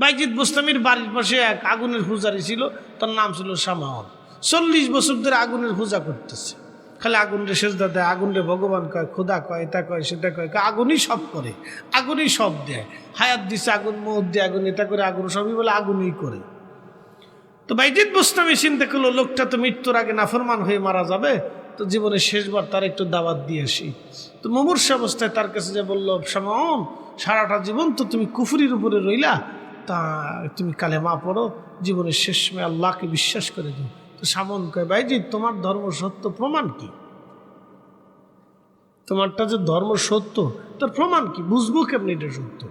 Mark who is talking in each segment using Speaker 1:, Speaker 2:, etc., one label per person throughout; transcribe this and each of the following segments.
Speaker 1: বাইজিদ বুস্তামির বাড়ির পাশে এক আগুনের পূজারি ছিল, তার নাম ছিল সামাওন। 40 বছর ধরে আগুনের পূজা করতেছে, খালি আগুনরে সেজদা দেয়, আগুনরে ভগবান কয়, খোদা কয়, এটা কয়, সেটা কয়, আগুনই সব করে, আগুনই সব দেয়, হায়াত দিছে আগুন, মৌত দিয়ে আগুন, এটা করে আগুন, সবই বলে আগুনই করে। তো বাইজিদ বুস্তামি চিন্তা করলো, লোকটা তো মৃত্যুর আগে নাফরমান হয়ে মারা যাবে, তো জীবনের শেষবার তার একটু দাওয়াত দিয়ে আসি। তো মুমূর্ষু অবস্থায় তার কাছে যে বলল, সামাওন, সারাটা জীবন তো তুমি কুফরির উপরে রইলা, তা তুমি কালেমা পড়ো, জীবনের শেষ সময় আল্লাহকে বিশ্বাস করে দিও। তো সামন কয়, ভাইজি তোমার ধর্ম সত্য, প্রমাণ কি? তোমারটা যে ধর্ম সত্য তার প্রমাণ কি? বুঝবো কেমনি এটা সত্য?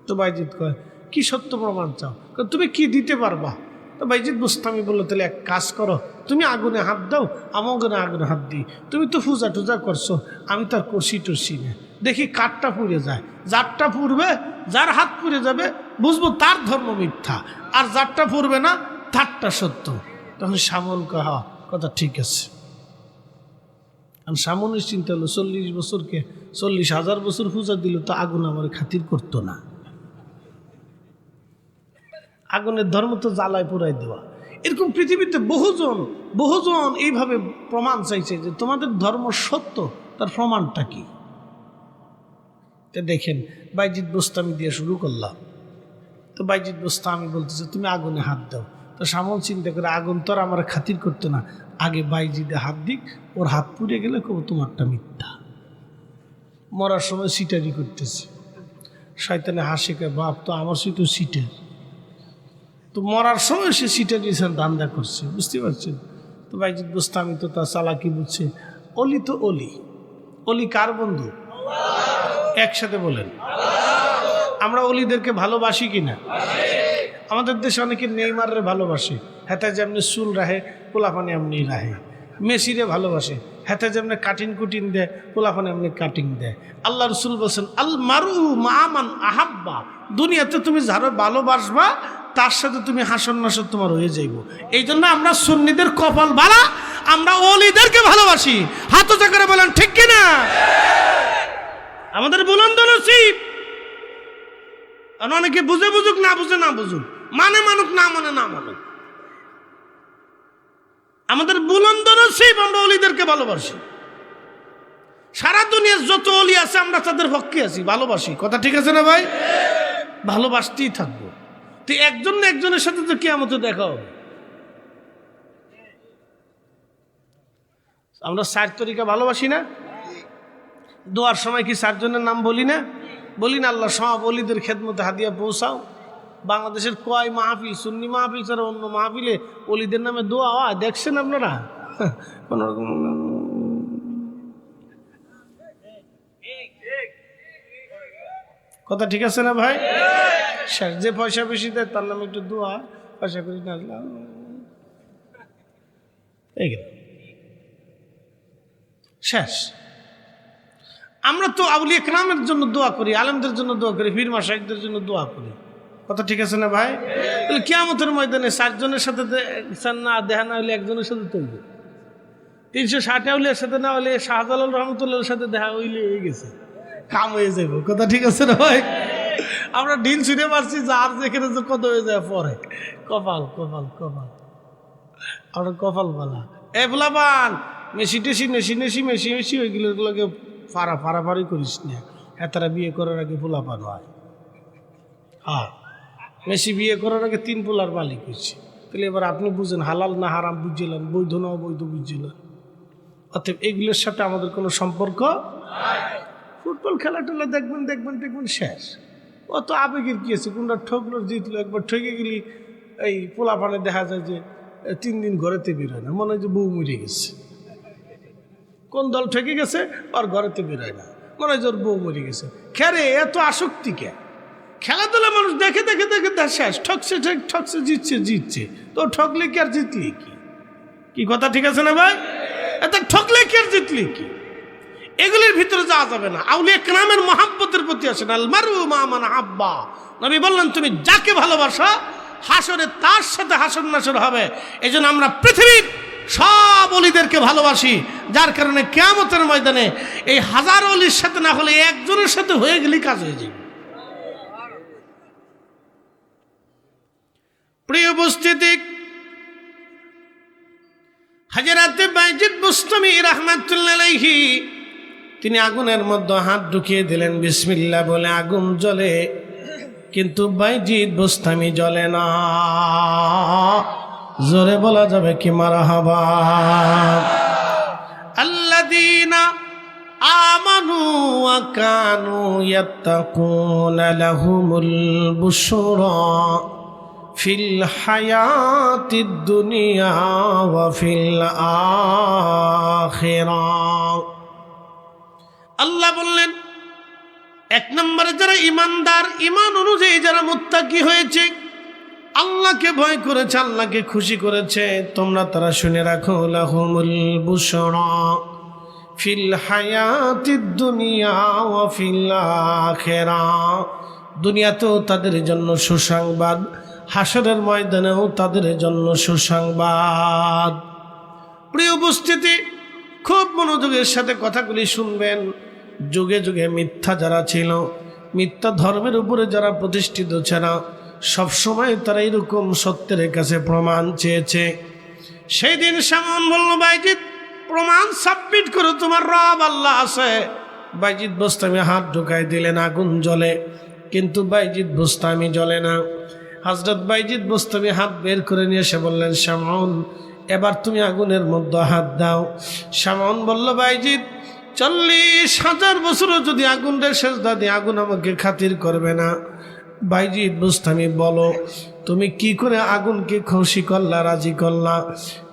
Speaker 1: তো বাইজিদ কয়, কি সত্য প্রমাণ চাও? তুমি কি দিতে পারবা? তো বাইজিদ বুস্তামি বললো, তাহলে এক কাজ করো, তুমি আগুনে হাত দাও, আমাকে আগুনে হাত দিই। তুমি তো পূজা টুজা করছো, আমি তার কষি টসি না, দেখি কাঠটা পুড়ে যায়, যারটা পুড়বে, যার হাত পুড়ে যাবে, বুঝবো তার ধর্ম মিথ্যা, আর যারটা পুড়বে না তারটা সত্য। তখন সামন কহা, কথা ঠিক আছে। আর সামনের চিন্তা হলো, 40 বছরকে 40,000 বছর পূজা দিল, তো আগুন আমার খাতির করতো না। আগুনের ধর্ম তো জ্বালায় পুরাই দেওয়া। এরকম পৃথিবীতে বহুজন এইভাবে প্রমাণ চাইছে যে তোমাদের ধর্ম সত্য, তার প্রমাণটা কি? দেখেন, বাইজিদ বুস্তামি দিয়ে শুরু করলাম। তো বাইজিদ বুস্তামি বলতেছে, তুমি আগুনে হাত দাও। তো সামন চিন্তা করে, আগুন তো আর আমার খাতির করতো না, আগে বাইজিদে হাত দিক, ওর হাত পুড়ে গেলে কেউ তোমারটা মিথ্যা। মরার সময় সিটারি করতেছে, শয়তানে হাসে, কে বাপ তো আমার তো সিটার। তো মরার সময় সে সিটারি ধান্দা করছে, বুঝতে পারছেন? তো বাইজিদ বুস্তামি তো তার চালাকি বুঝছে। অলি তো অলি, অলি কার বন্ধু? একসাথে বলেন, আমরা অলিদেরকে ভালোবাসি কিনা? আমাদের দেশে অনেকে নেইমারের ভালোবাসে, হেতে যেমনি চুল রাহে, পোলাপানে এমনি রাহে। মেসিরে ভালোবাসে, হেতে যেমনি কাটিং কুটিং দেয়, পোলাপানে এমনি কাটিং দেয়। আল্লাহ রসুল বলছেন, আল মারু মা মান আহাব্বা, দুনিয়াতে তুমি যারা ভালোবাসবা তার সাথে তুমি হাসন নাসর তোমার হয়ে যাইব। এই জন্য আমরা সুন্নিদের কপাল বালা, আমরা অলিদেরকে ভালোবাসি। হাত উঁচা করে বলেন ঠিক কিনা? আমাদের বুলন্দ নসিব। আর অনেকে বুঝে বুঝুক, না বুঝে না বুঝুক, মানে মানুক, না মানে না মানুক, আমাদের বুলন্দ নসিব, আমরা অলিদেরকে ভালোবাসি। সারা দুনিয়ার যত অলি আছে আমরা তাদের পক্ষে আছি, ভালোবাসি। কথা ঠিক আছে না ভাই? ভালোবাসতেই থাকবো। তো একজন না একজনের সাথে তো কিয়ামতে দেখা হবে। আমরা 4 তরিকা ভালোবাসি না? দোয়ার সময় কি 4 জনের নাম বলি না? বলি না, আল্লাহ সব অলিদের খেদমতে হাদিয়া পৌঁছাও। বাংলাদেশের কয় মাহফিল, সুন্নি মাহফিল ছাড়া অন্য মাহফিলে অলিদের নামে দোয়া হয় দেখছেন আপনারা? কোন রকম কথা ঠিক আছে না ভাই? যে পয়সা বেশি দেয় তার নামে একটু দোয়া, পয়সা করি না শেষ। আমরা তো আউলিয়া কেরামের জন্য দোয়া করি, আলেমদের জন্য দোয়া করি, পীর মাশায়েখদের জন্য দোয়া করি। কথা ঠিক আছে না ভাই? তাহলে কিয়ামতের ময়দানে 4 জনের সাথে না দেখা না হলে একজনের সাথে তুলবে, 360 আউলিয়ার সাথে না হলে শাহজালাল রহমতুল্লাহর সাথে দেখা হইলে হয়ে গেছে, কাম হয়ে যাবো। কথা ঠিক আছে না ভাই? আমরা ঢিল ছুঁড়ে মারছি, যার যেখানে যে কত হয়ে যায় পরে। কপাল কপাল কপাল, আমরা কপাল বলা। এ বলাবান মেসি টেসি নেশি নেশি মেশি মেশি ওইগুলোকে ফাড়াফাড়ি করিস না। তারা বিয়ে করার আগে পোলাপান হয়। হ্যাঁ, মেসি বিয়ে করার আগে 3 পোলার মালিক হয়েছে। তাহলে এবার আপনি বুঝেন, হালাল না হারাম বুঝছিলেন, বৈধ না অবৈধ বুঝছিলেন। অতএব এগুলোর সাথে আমাদের কোনো সম্পর্ক। ফুটবল খেলা টেলা দেখবেন দেখবেন দেখবেন শেষ। অত আবেগের কি আছে? কোনটা ঠকলো জিতলো, একবার ঠকে গেলি এই পোলাপানে দেখা যায় যে 3 দিন ঘরেতে বেরোয় না, মনে হয় যে বউ মরে গেছে। কোন দল ঠকে গেছে আর ঘরেতে বেরোয় না, মনে হয় যে ওর বউ মরে গেছে। খেরে এত আসক্তি কে? খেলাধুলা মানুষ দেখে দেখে দেখে শেষ। ঠকছে ঠকছে, জিতছে জিতছে, তো ঠকলে কি আর জিতলি কি? কি কথা ঠিক আছে না ভাই? এত ঠকলে কি আর জিতলি কি? এগুলির ভিতরে যাওয়া যাবে না। আউলিয়া কেরামের মহাব্বতের প্রতি আসেন। আল মারু মা মান আহাব্বা, নবী বললেন তুমি যাকে ভালোবাসো হাসরে তার সাথে হাসর নাসর হবে। এই জন্য আমরা পৃথিবীর সব অলিদেরকে ভালোবাসি, যার কারণে কিয়ামতের ময়দানে এই 1000 অলির সাথে না হলে একজনের সাথে হয়ে গেলেই কাজ হয়ে যাবে। প্রিয় উপস্থিতি, হযরত বাইজিদ বুস্তামি রাহমাতুল্লাহ আলাইহি তিনি আগুনের মধ্যে হাত ঢুকিয়ে দিলেন, বিসমিল্লাহ বলে আগুন জ্বলে, কিন্তু বাইজিদ বুস্তামি জ্বলে না। জোরে বলা যাবে কি মারহাবা। আল্লাযীনা আমানু ওয়া কানু ইয়াত্তাকুনা লাহুমুল বুশরা ফিল হায়াতিদ দুনিয়া ওয়া ফিল আখিরাহ। আল্লাহ বললেন, এক নম্বরে যারা ইমানদার, ইমান অনুযায়ী যারা মুত্তাকি হয়েছে, আল্লাহকে ভয় করেছে, আল্লাহকে খুশি করেছে, তোমরা তারা শুনে রাখো, লাহুমুল বুশরা ফিল হায়াতিদ দুনিয়া ওয়া ফিল আখিরাহ। দুনিয়াতেও তাদের জন্য সুসংবাদ, হাসরের ময়দানেও তাদের জন্য সুসংবাদ। প্রিয় উপস্থিতি, খুব মনোযোগের সাথে কথাগুলি শুনবেন। যুগে যুগে মিথ্যা যারা ছিল, মিথ্যা ধর্মের উপরে যারা প্রতিষ্ঠিত ছিল, সবসময় তারা এরকম সত্যের কাছে প্রমাণ চেয়েছে। সেই দিন শামউন বলল, বাইজিদ প্রমাণ সাবমিট করো, তোমার রব আল্লাহ আছে। বাইজিদ বুস্তামি হাত ঢুকাই দিলেন, আগুন জ্বলে, কিন্তু বাইজিদ বুস্তামি জ্বলে না। হযরত বাইজিদ বুস্তামি হাত বের করে নিয়ে এসে বললেন, শামউন এবার তুমি আগুনের মধ্যে হাত দাও। শামউন বলল, বাইজিদ 40,000 বছরও যদি আগুনের সেজদা দিই, আগুন আমাকে খাতির করবে না। বাইজিদ বুস্তামি বলো, তুমি কি করে আগুনকে খুশি করলা, রাজি করলা?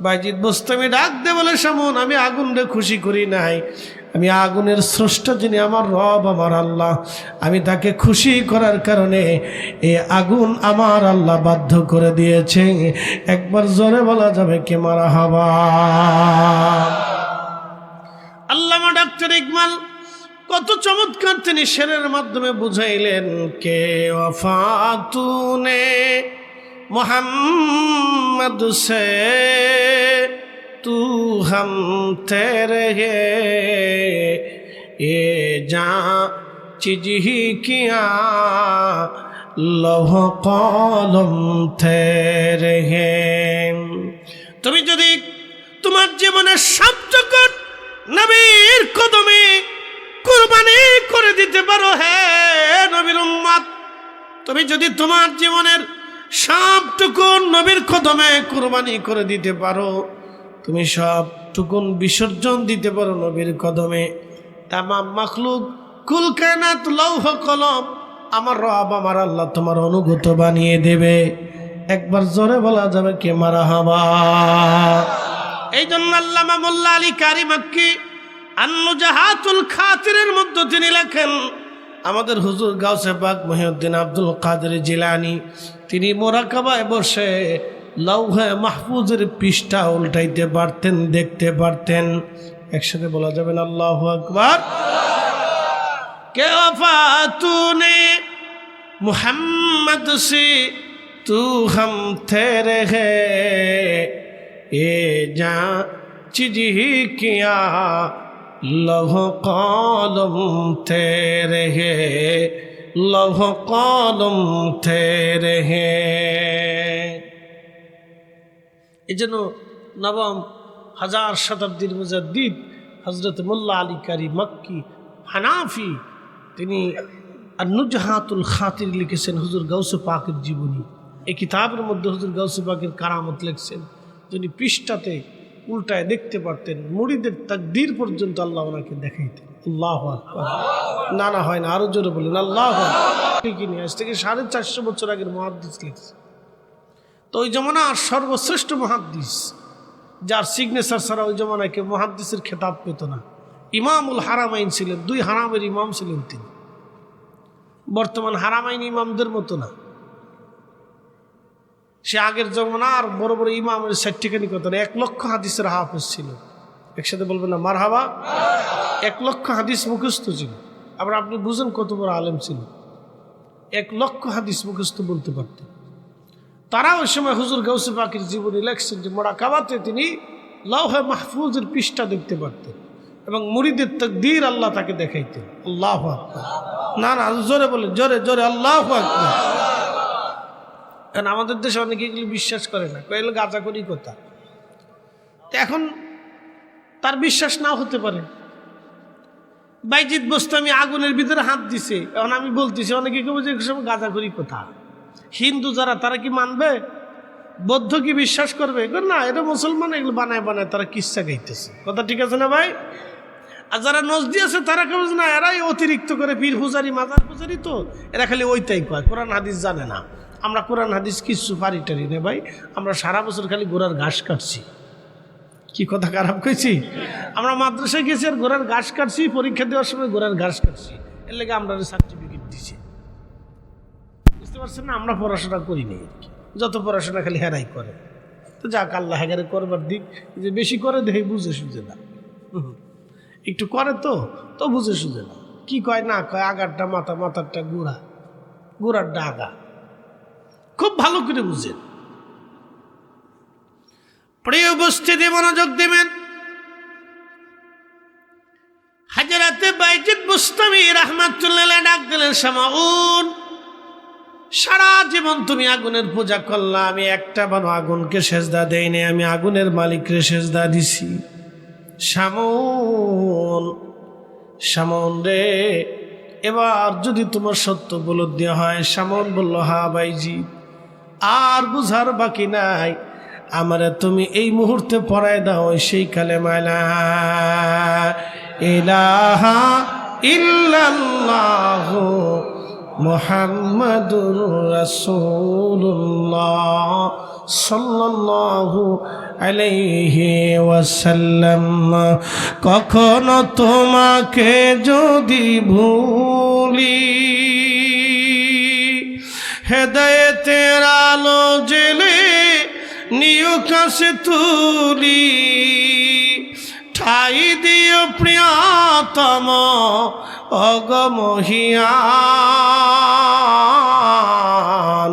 Speaker 1: বাইজিদ বুস্তামি ডাক দে বলে, শামউন আমি আগুনকে খুশি করি নাই, আমি আগুনের স্রষ্টা যিনি আমার রব, আমার আল্লাহ, আমি তাকে খুশি করার কারণে এই আগুন আমার আল্লাহ বাধ্য করে দিয়েছে। একবার জোরে বলা যাবে কি মারহাবা। আল্লামা ডক্টর ইকবাল কত চমৎকার তিনি শেরের মাধ্যমে বুঝাইলেন, কে ওয়াফাতুনে মোহাম্মদ সে তু হম তেরে এ যা চিজ হি কিয়া লৌহ কলম তেরে। তুমি যদি তোমার জীবনের সবটুকু নবীর কদমে কুরবানি করে দিতে পারো, হে নবীর উম্মত, তুমি যদি তোমার জীবনের সবটুকু নবীর কদমে কুরবানি করে দিতে পারো, তুমি সবটুকুন বিসর্জন দিতে পারো নবীর কদমে, তামাম মাখলুক কুল কায়নাত লৌহ কলম আমার রব আমার আল্লাহ তোমার অনুগত বানিয়ে দেবে। একবার জোরে বলা যাবে কে মারহাবা। এই জন্য আল্লামা মোল্লা আলী কারি মাক্কি আন-নুজাহাতুল খাতিরের মধ্যে তিনি লেখেন, আমাদের হুজুর গাউসে পাক মহিউদ্দিন আব্দুল কাদের জিলানী তিনি মোরাকাবায় বসে লৌহে মাহফুজের পৃষ্ঠা উল্টাইতে পারতেন, দেখতে পারতেন। একসাথে বলা যাবে না আল্লাহু আকবার। কে ওয়াফাতুনে মুহাম্মদ সে তু হম তেরে হে এ যা চিজ হি কিয়া লৌহ কলম তেরে হে লৌহ কলম তেরে হে। এই জন্য নবম হাজার শতাব্দীর মুজাদ্দিদ হযরত মোল্লা আলী কারি মক্কি হানাফি তিনি আন-নুজহাতুল খাতির লিখেছেন হুজুর গাউসে পাকের জীবনী। এই কিতাবের মধ্যে হুজুর গাউসে পাকের কারামত লিখছেন, যিনি পৃষ্ঠাতে উল্টায় দেখতে পারতেন, মুরিদের তাকদীর পর্যন্ত আল্লাহ ওনাকে দেখাইতেন। আল্লাহু আকবার। না না হয় না, আরো জোরে বলেন আল্লাহু আকবার। ঠিকই নিয়ে আজ থেকে 450 বছর আগের মুহাদ্দিস লিখছে। তো ওই জমানার সর্বশ্রেষ্ঠ মুহাদ্দিস, যার সিগনেচার ছাড়া ওই জমানায় কেউ মুহাদ্দিসের খেতাব পেত না, ইমামুল হারামাইন ছিলেন, 2 হারামের ইমাম ছিলেন তিনি। বর্তমান হারামাইন ইমামদের মতো না, সে আগের জমানার বড় বড় ইমামের 60 কথা না, 1 লক্ষ হাদিসের হাফেজ ছিল। একসাথে বলবেন না মারহাবা। 1 লক্ষ হাদিস মুখস্থ ছিল। আবার আপনি বুঝেন কত বড় আলেম ছিল, 1 লক্ষ হাদিস মুখস্থ বলতে পারতেন। তারা ওই সময় হুজুর গাউসে পাকের জীবনী লেখছেন যে মোরাকাবাতে তিনি লৌহে মাহফুজের পৃষ্ঠা দেখতে পারতেন এবং মুরিদের তাকদীর আল্লাহ তাকে দেখাইতেন। আল্লাহু আকবার। না না জোরে বলে, জোরে জোরে আল্লাহু আকবার। কারণ আমাদের দেশে অনেকে এগুলো বিশ্বাস করে না, কইলে গাঁজা করি কথা। তো এখন তার বিশ্বাস নাও হতে পারে। বাইজিদ বোস্তামি আগুনের ভিতরে হাত দিছে, এখন আমি বলতেছি, অনেকে কেউ যে গাঁজা করি কথা। হিন্দু যারা তারা কি মানবে? বৌদ্ধ কি বিশ্বাস করবে? না, এটা মুসলমান, এগুলো বানায় বানায় তারা কিচ্ছা গাইতেছে। কথা ঠিক আছে না ভাই? আর যারা নজদি আছে তারা কেউ না, এরাই অতিরিক্ত করে পীর পূজারি মাজার পূজারি, তো এরা খালি ওইটাই কয়, কোরআন হাদিস জানে না। আমরা কোরআন হাদিস কিচ্ছু পারি টারি না ভাই, আমরা সারা বছর খালি ঘোড়ার ঘাস কাটছি। কি কথা খারাপ কইছি? আমরা মাদ্রাসায় গেছি আর ঘোড়ার ঘাস কাটছি, পরীক্ষা দেওয়ার সময় ঘোড়ার ঘাস কাটছি, এর লেগে আমরা সার্টিফিকেট দিছি। বুঝতে পারছেন না? আমরা পড়াশোনা করি নি আর কি, যত পড়াশোনা খালি হেরাই করে। তো যাক, আল্লাহ হেগারে করবার দিক, যে বেশি করে দেখে বুঝে সুঝে না, একটু করে তো বুঝে সুঝে না। কি কয় না কয়, আগারটা মাথা, মাথারটা গুড়া, গুড়ারটা আগা, খুব ভালো করে বুঝেন। প্রিয় উপস্থিতি, মনোযোগ দেবেন। হাজরাতে বাইজিদ বুস্তামি রাহমাতুল্লাহ ডাক দিলেন, শামাউন, সারা জীবন তুমি আগুনের পূজা করলা, আমি একটা বানো আগুনকে সেজদা দেইনি, আমি আগুনের মালিককে সেজদা দিছি। শামুন, শামুন রে, এবার যদি তোমার সত্য উপলব্ধি হয়। শামুন বলল, হ্যাঁ বাইজিদ, আর বুঝার বাকি নাই, আমারে তুমি এই মুহূর্তে পড়ায় দাও সেই কালেমা লা ইলাহা ইল্লাল্লাহু মুহাম্মাদুর রাসূলুল্লাহ সাল্লাল্লাহু আলাইহি ওয়াসাল্লাম। কখনো তোমাকে যদি ভুলি, হেদায়েতের আলো জেলে নিউ কাছে তুলি, ঠাই দিও প্রিয়তম অগমহিয়ান,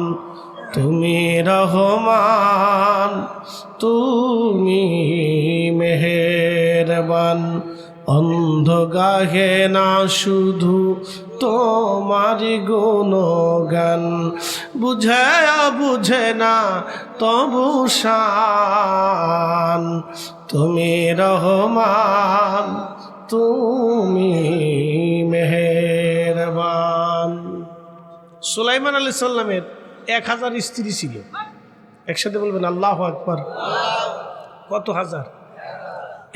Speaker 1: তুমি রহমান, তুমি মেহেরবান। অন্ধ গাহে না শুধু তোমারি গুণগান, বুঝে বুঝে না তবু শান, তুমি রহমান, তুমি মেহেরবান। সুলাইমান আলাইহিস সালামের 1000 স্ত্রী ছিল। একসাথে বলবেন আল্লাহু আকবার। কত হাজার?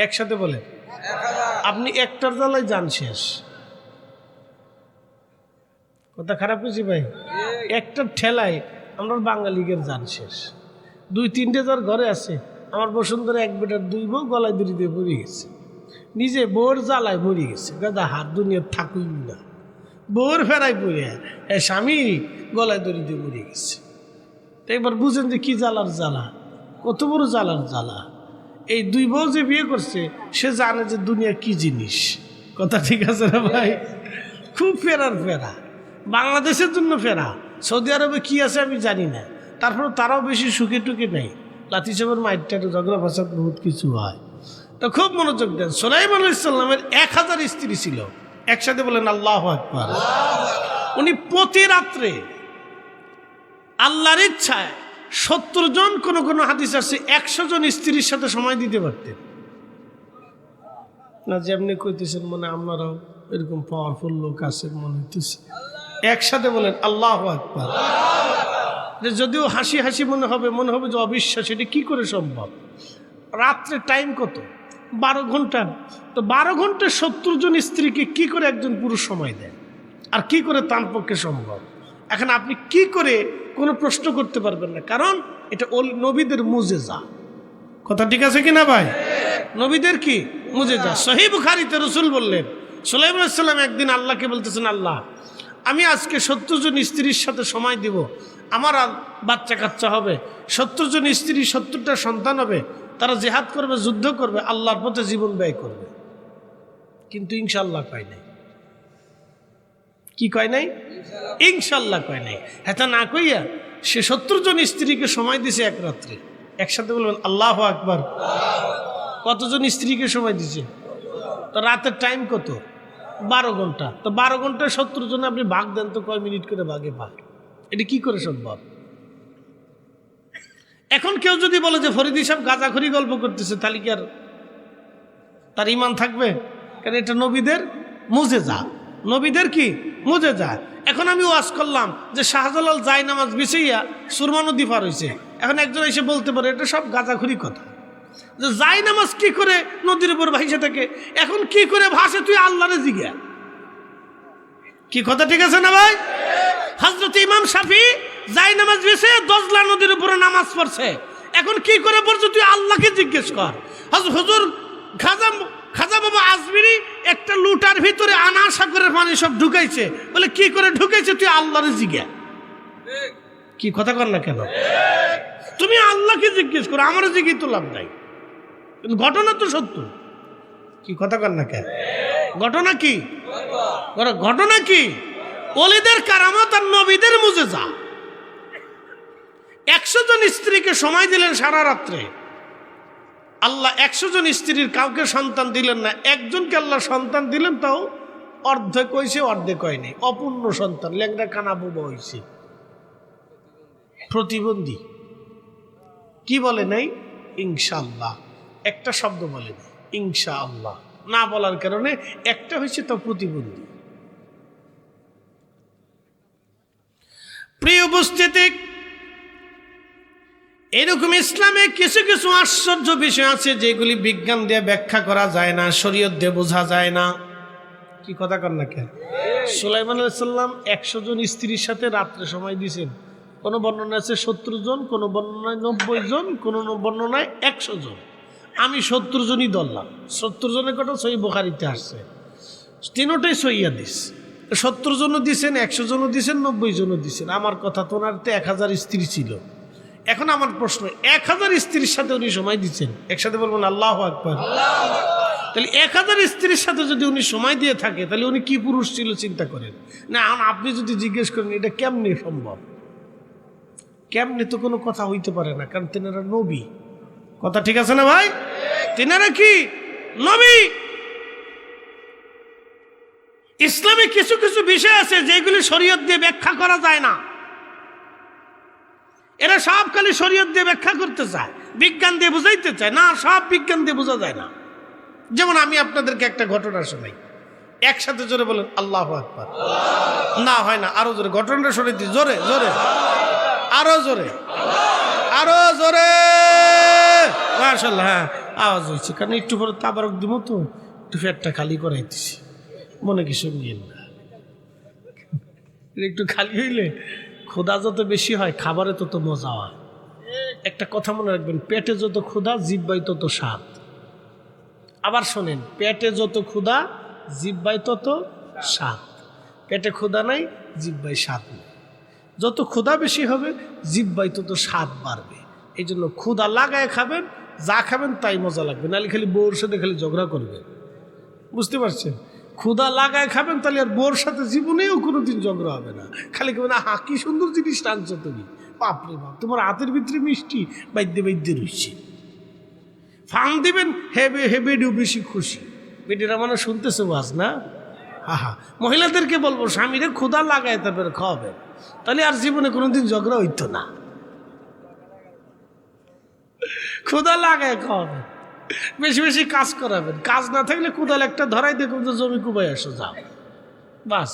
Speaker 1: একসাথে বলেন। আপনি একটার জ্বালায় যান শেষ। কথা খারাপ হয়েছি ভাই? একটার ঠেলায় আমরা বাঙালিদের যান শেষ। 2-3টে যার ঘরে আছে, আমার বসুন্ধরা এক বেটার 2 বউ গলায় দড়ি দিয়ে মরে গেছে, নিজে বউর জ্বালায় মরে গেছে। গাদা হাত দুনিয়ার থাকুই না, বউর ফেরাই পড়ে স্বামী গলায় দড়ি দিয়ে মরে গেছে। তো একবার বুঝেন যে কি জ্বালার জ্বালা, কত বড় জ্বালার জ্বালা। এই 2 বউ যে বিয়ে করছে সে জানে যে দুনিয়া কি জিনিস। কথা ঠিক আছে না ভাই? খুব ফেরার ফেরা, বাংলাদেশের জন্য ফেরা। সৌদি আরবে কি আছে আমি জানি না, তারপরে তারাও বেশি সুখে টুকে নেই। লাতি সাহেবের মাইটটা ঝগড়া ফাসাদ বহুত কিছু হয়। তো খুব মনোযোগ দেন। সুলাইমান আলাইহিস সালামের 1000 স্ত্রী ছিল। একসাথে বলেন আল্লাহু আকবার। উনি প্রতি রাত্রে আল্লাহর ইচ্ছায় 70 জন, কোন কোন হাদিস আছে 100 জন স্ত্রীর সাথে সময় দিতে পারতেন না। যেমনি কইতেছেন মনে আপনারাও এরকম পাওয়ারফুল লোক আছেন মনে হইতেছে। একসাথে বলেন আল্লাহু আকবার। যদিও হাসি হাসি মনে হবে যে অবিশ্বাস, এটা কি করে সম্ভব? রাত্রে টাইম কত? 12 ঘন্টা। তো 12 ঘন্টায় 70 জন স্ত্রীকে কি করে একজন পুরুষ সময় দেয়, আর কি করে তার পক্ষে সম্ভব? এখন আপনি কি করে কোনো প্রশ্ন করতে পারবেন না, কারণ এটা নবীদের মুজেজা। কথা ঠিক আছে কিনা ভাই? নবীদের কি মুজেজা। সহিহ বুখারীতে রাসূল বললেন, সুলাইমান আলাইহিস সালাম একদিন আল্লাহকে বলতেছেন, আল্লাহ আমি আজকে 70 জন স্ত্রীর সাথে সময় দিব, আমার বাচ্চা কাচ্চা হবে, 70 জন স্ত্রী, 70টা সন্তান হবে, তারা জিহাদ করবে, যুদ্ধ করবে, আল্লাহর পথে জীবন ব্যয় করবে। কিন্তু ইনশাআল্লাহ কয় নাই। কি কয় নাই? ইনশাআল্লাহ কয় নাই। এটা না কইয়া সে 70 জন স্ত্রীকে সময় দিছে এক রাত্রে। একসাথে বলবেন আল্লাহু আকবার। কতজন স্ত্রীকে সময় দিছে? তো রাতের টাইম কত? 12 ঘন্টা। তো 12 ঘন্টায় 70 জন আপনি ভাগ দেন তো কয় মিনিট করে ভাগে ভাগ? এটা কি করে সম্ভব? এখন কেউ যদি বলে যে ফরিদি সাহেব গাঁজাখড়ি গল্প করতেছে, তাহলে কি আর তার ইমান থাকবে? কারণ এটা নবীদের মুজেজা, নবীদের কি মুজেজা। এখন আমি ওয়াজ করলাম যে শাহজালাল জায় নামাজ বিছাইয়া সুরমা নদী পার হয়েছে, এখন একজন এসে বলতে পারে এটা সব গাঁজাখড়ি কথা, যে জায় নামাজ কি করে নদীর উপর ভাইসে থাকে, এখন কি করে ভাসে তুই আল্লাহরে জিজ্ঞা। কি কথা ঠিক আছে না ভাই? হযরত ইমাম শাফি জায় নামাজ বিছে দজলা নদীর উপরে নামাজ পড়ছে, এখন কি করে পড়ছে তুই আল্লাহকে জিজ্ঞেস কর। হুজুর খাজা বাবা আজমিরি একটা লুটার ভিতরে আনা সাগরের পানি সব ঢুকাইছে, বলে কি করে ঢুকাইছে তুই আল্লাহরে জিজ্ঞা। কি কথা কর না কেন? তুমি আল্লাহকে জিজ্ঞেস করো, আমারও জিজ্ঞেস তো লাভ নাই, কিন্তু ঘটনা তো সত্য। কি কথা কর না কেন? ঘটনা কি? ঘটনা কি? ওলিদের কারামত আর নবীদের মুজেজা। 100 জন স্ত্রীকে সময় দিলেন সারা রাত্রে, আল্লাহ 100 জন স্ত্রীর কাউকে সন্তান দিলেন না, একজনকে আল্লাহ সন্তান দিলেন, তাও অর্ধেক হয়েছে অর্ধেক হয়নি, অপূর্ণ সন্তান, ল্যাংড়া কানা বোবা হয়েছে, প্রতিবন্ধী। কি বলে নাই? ইনশাআল্লাহ, একটা শব্দ বলে নাই ইনশাআল্লাহ, না বলার কারণে একটা হয়েছে তো প্রতিবন্ধী। প্রিয় উপস্থিতি, এরকম ইসলামে কিছু কিছু আশ্চর্য বিষয় আছে যেগুলি বিজ্ঞান দিয়ে ব্যাখ্যা করা যায় না, শরীয়ত দিয়ে বোঝা যায় না। কি কথা কর না কেন? সুলাইমান আলাইহিস সালাম 100 জন স্ত্রীর সাথে রাত্রে সময় দিয়েছেন, কোন বর্ণনায় আছে 70 জন, কোন বর্ণনায় 90 জন, কোন বর্ণনায় 100 জন। আমি 70 জনই ধরলাম। 70 জনের কথা সহিহ বুখারীতে আসছে, তিনটাই সহিহ হাদিস। 70 জনও দিয়েছেন, 100 জনও দিয়েছেন, 90 জনও দিয়েছেন। আমার কথা তো ওনার তো 1000 স্ত্রী ছিল। এখন আমার প্রশ্ন, 1000 স্ত্রীর সাথে উনি সময় দিচ্ছেন, একসাথে বলবেন আল্লাহু আকবার। তাহলে 1000 স্ত্রীর সাথে যদি উনি সময় দিয়ে থাকে, তাহলে উনি কি পুরুষ ছিল চিন্তা করেন না। আপনি যদি জিজ্ঞেস করেন এটা কেমনে সম্ভব, কেমনে, তো কোনো কথা হইতে পারে না, কারণ তেনারা নবী। কথা ঠিক আছে না ভাই? তেনারা কি নবী। ইসলামে কিছু কিছু বিষয় আছে যেগুলি শরীয়ত দিয়ে ব্যাখ্যা করা যায় না। এরা সব খালি শরীয়ত দিয়ে ব্যাখ্যা করতে চায়, বিজ্ঞান দিয়ে বুঝাইতে চায় না। সব বিজ্ঞান দিয়ে বোঝা যায় না। যেমন আমি আপনাদেরকে একটা ঘটনা শোনাই, একসাথে জোরে বলেন আল্লাহু আকবার। না হয় না, আরো জোরে ঘটনাটা শুনে দিই, জোরে জোরে, আরো জোরে, আরো জোরে, মাশাআল্লাহ। হ্যাঁ, আওয়াজ হয়েছে, কারণ একটু পরে তাবারক দিব তো, একটু পেটটা খালি করাইতেছি, মনে কিছু নিয়েন না। একটু খালি হইলে ক্ষুধা যত বেশি হয় খাবারে তত মজা হয়। একটা কথা মনে রাখবেন, পেটে যত ক্ষুধা জিহ্বায় তত স্বাদ। আবার শোনেন, পেটে যত ক্ষুধা জিহ্বায় তত স্বাদ। পেটে ক্ষুধা নাই, জিহ্বায় স্বাদ নেই। যত ক্ষুধা বেশি হবে জিহ্বায় তত স্বাদ বাড়বে। এই জন্য ক্ষুধা লাগায় খাবেন, যা খাবেন তাই মজা লাগবে, নাহলে খালি বউর সাথে খালি ঝগড়া করবেন। বুঝতে পারছেন? ক্ষুধা লাগায় খাবেন, তাহলে আর বউর সাথে জীবনেও কোনোদিন ঝগড়া হবে না। খালি কেমন হা কি সুন্দর জিনিস টানছো তুমি, বাপরে বাপ, তোমার হাতের ভিতরে মিষ্টি বাইদ্যে বাইদ্যে রয়েছে। ফান দিবেন, হেবে হেবেডিও বেশি খুশি। বেটিরা মানে শুনতেছে বাস না? হা। মহিলাদেরকে বলবো, স্বামীদের ক্ষুধা লাগায় তারপরে খাওয়াবেন, তাহলে আর জীবনে কোনোদিন ঝগড়া হইতো না। ক্ষুধা লাগায় খাওয়াবেন, বেশি বেশি কাজ করাবেন। কাজ না থাকলে কোদাল একটা ধরাই দেখুন যে জমি কুবাই আসো, যাও বাস।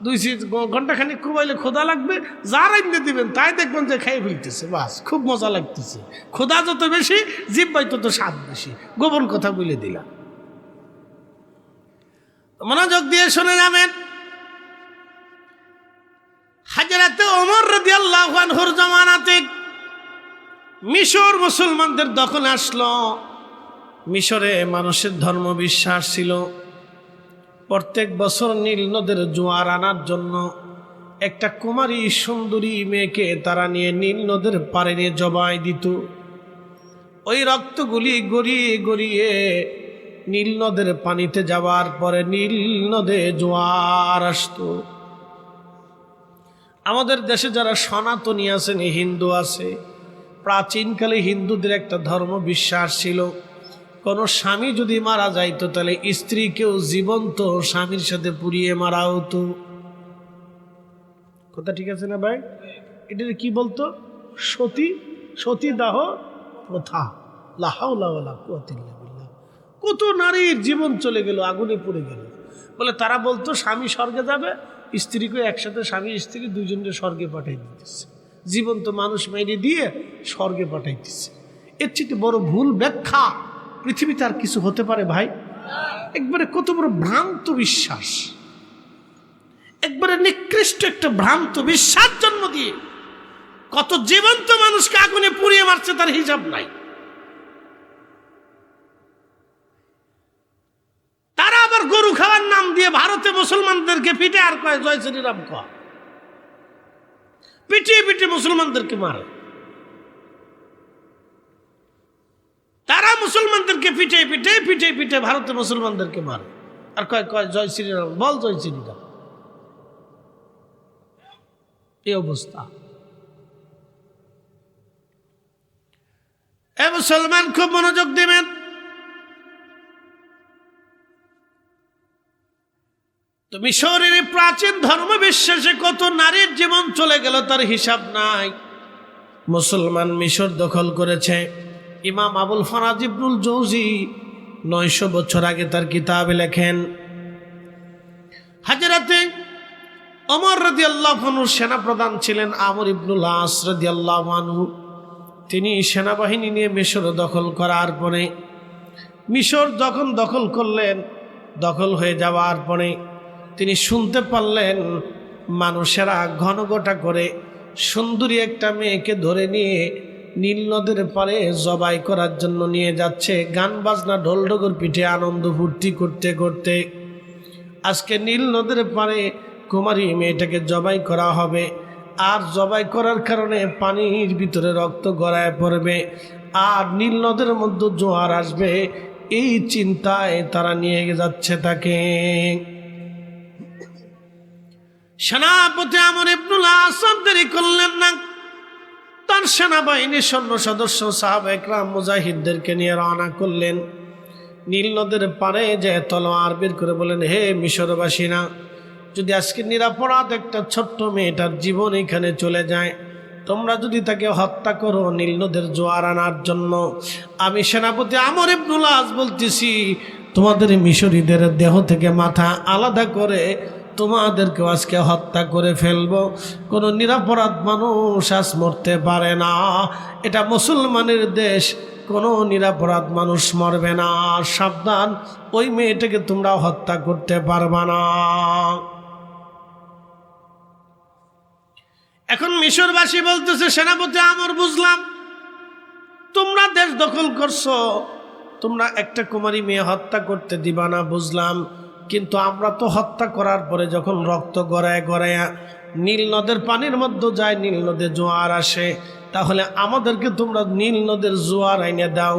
Speaker 1: 2 ঘন্টা খানিক কুবাইলে ক্ষুধা লাগবে, যা রাইন্দে দিবেন তাই দেখবেন যে খাই ফেলতেছে, বাস খুব মজা লাগতেছে। ক্ষুধা যত বেশি জিহ্বায় তত স্বাদ বেশি। গোপন কথা বলে দিলাম, মনোযোগ দিয়ে শুনে যাবেন। হযরত ওমর রাদিয়াল্লাহু আনহুর জামানাতে মিশর মুসলমানদের দখলে আসলো। মিশরে মানুষের ধর্ম বিশ্বাস ছিল, প্রত্যেক বছর নীল নদের জোয়ার আনার জন্য একটা কুমারী সুন্দরী মেয়েকে তারা নিয়ে নীল নদের পাড়ে নিয়ে জবাই দিত। ওই রক্তগুলি গড়িয়ে গড়িয়ে নীল নদের পানিতে যাওয়ার পরে নীল নদে জোয়ার আসতো। আমাদের দেশে যারা সনাতনী আছেন, হিন্দু আছে, প্রাচীনকালে হিন্দুদের একটা ধর্ম বিশ্বাস ছিল, কোনো স্বামী যদি মারা যাইতো তাহলে স্ত্রীকেও জীবন্ত স্বামীর সাথে পুড়িয়ে মারা হতো। কথা ঠিক আছে না ভাই? এটা কি বলতো? সতী সতীদাহ প্রথা, লা হাওলা ওয়ালা কুওয়াতা ইল্লা বিল্লাহ। কত নারীর জীবন চলে গেল, আগুনে পড়ে গেল। বলে তারা বলতো স্বামী স্বর্গে যাবে, স্ত্রীকে একসাথে স্বামী স্ত্রী দুজনকে স্বর্গে পাঠাই দিতেছে, জীবন্ত মানুষ মেরে দিয়ে স্বর্গে পাঠাইতেছে। এর চেয়ে বড় ভুল ব্যাখ্যা পৃথিবীতে আর কিছু হতে পারে ভাই? একবারে কত বড় ভ্রান্ত বিশ্বাস, একবারে নিকৃষ্ট একটা ভ্রান্ত বিশ্বাস জন্ম দিয়ে কত জীবন্ত মানুষকে আগুনে পুড়িয়ে মারছে তার হিসাব নাই। তারা আবার গরু খাওয়ার নাম দিয়ে ভারতে মুসলমানদেরকে পিটে আর কয় জয় শ্রীরাম কয়, পিটিয়ে পিটিয়ে মুসলমানদেরকে মারে। তারা মুসলমানদেরকে পিটিয়ে পিটিয়ে পিটিয়ে পিটিয়ে ভারতে মুসলমানদেরকে মারে আর কয় কয় জয় শ্রীরাম, বল জয় শ্রীরাম। এই অবস্থা। এ মুসলমান খুব মনোযোগ দিবেন। তো মিশরের প্রাচীন ধর্ম বিশ্বাসে কত নারীর জীবন চলে গেল তার হিসাব নাই। মুসলমান মিশর দখল করেছে। ইমাম আবুল ফারাজ ইবনুল জৌজি 900 বছর আগে তার কিতাবে লেখেন, হযরতে ওমর রাদিয়াল্লাহু আনহু সেনাপ্রধান ছিলেন আমর ইবনুল আস রাদিয়াল্লাহু আনহু। তিনি সেনাবাহিনী নিয়ে মিশর দখল করার পরে, মিশর যখন দখল করলেন, দখল হয়ে যাওয়ার পরে তিনি শুনতে পারলেন মানুষেরা ঘনঘটা করে সুন্দরী একটা মেয়েকে ধরে নিয়ে নীল নদের পারে জবাই করার জন্য নিয়ে যাচ্ছে, গান বাজনা ঢোলঢোল পিঠে আনন্দ ফুর্তি করতে করতে। আজকে নীল নদের পারে কুমারী মেয়েটাকে জবাই করা হবে, আর জবাই করার কারণে পানির ভিতরে রক্ত গড়ায় পড়বে, আর নীল নদের মধ্যে জোয়ার আসবে। এই চিন্তায় তারা নিয়ে যাচ্ছে তাকে। সেনাপতি আমর ইবনুল আস দেরি করলেন না, তার সেনাবাহিনীর সৈন্য সদস্য সাহাবা একরাম মুজাহিদদেরকে নিয়ে রওনা করলেন। নীল নদের পারে যে তলোয়ার বের করে বলেন, হে মিশরবাসীরা, যদি আজকে নিরাপরাধ একটা ছোট্ট মেয়েটার জীবন এখানে চলে যায়, তোমরা যদি তাকে হত্যা করো নীল নদের জোয়ার আনার জন্য, আমি সেনাপতি আমর ইবনুল আস বলতেছি তোমাদের মিশরীদের দেহ থেকে মাথা আলাদা করে তোমাদেরকে আজকে হত্যা করে ফেলবো। কোনো নিরাপরাধ মানুষ আজ মরতে পারে না, এটা মুসলমানের দেশ, কোনো নিরাপরাধ মানুষ মরবে না। সাবধান, ওই মেয়েটাকে তোমরা হত্যা করতে পারবা না। এখন মিশরবাসী বলতেছে, সেনাপতি আমর বুঝলাম, তোমরা দেশ দখল করছো, তোমরা একটা কুমারী মেয়ে হত্যা করতে দিবা না বুঝলাম, কিন্তু আমরা তো হত্যা করার পরে যখন রক্ত গড়ায় গড়ায় নীল নদের পানির মধ্যে যায়, নীল নদে জোয়ার আসে, তাহলে আমাদেরকে তোমরা নীল নদের জোয়ার আইনে দাও।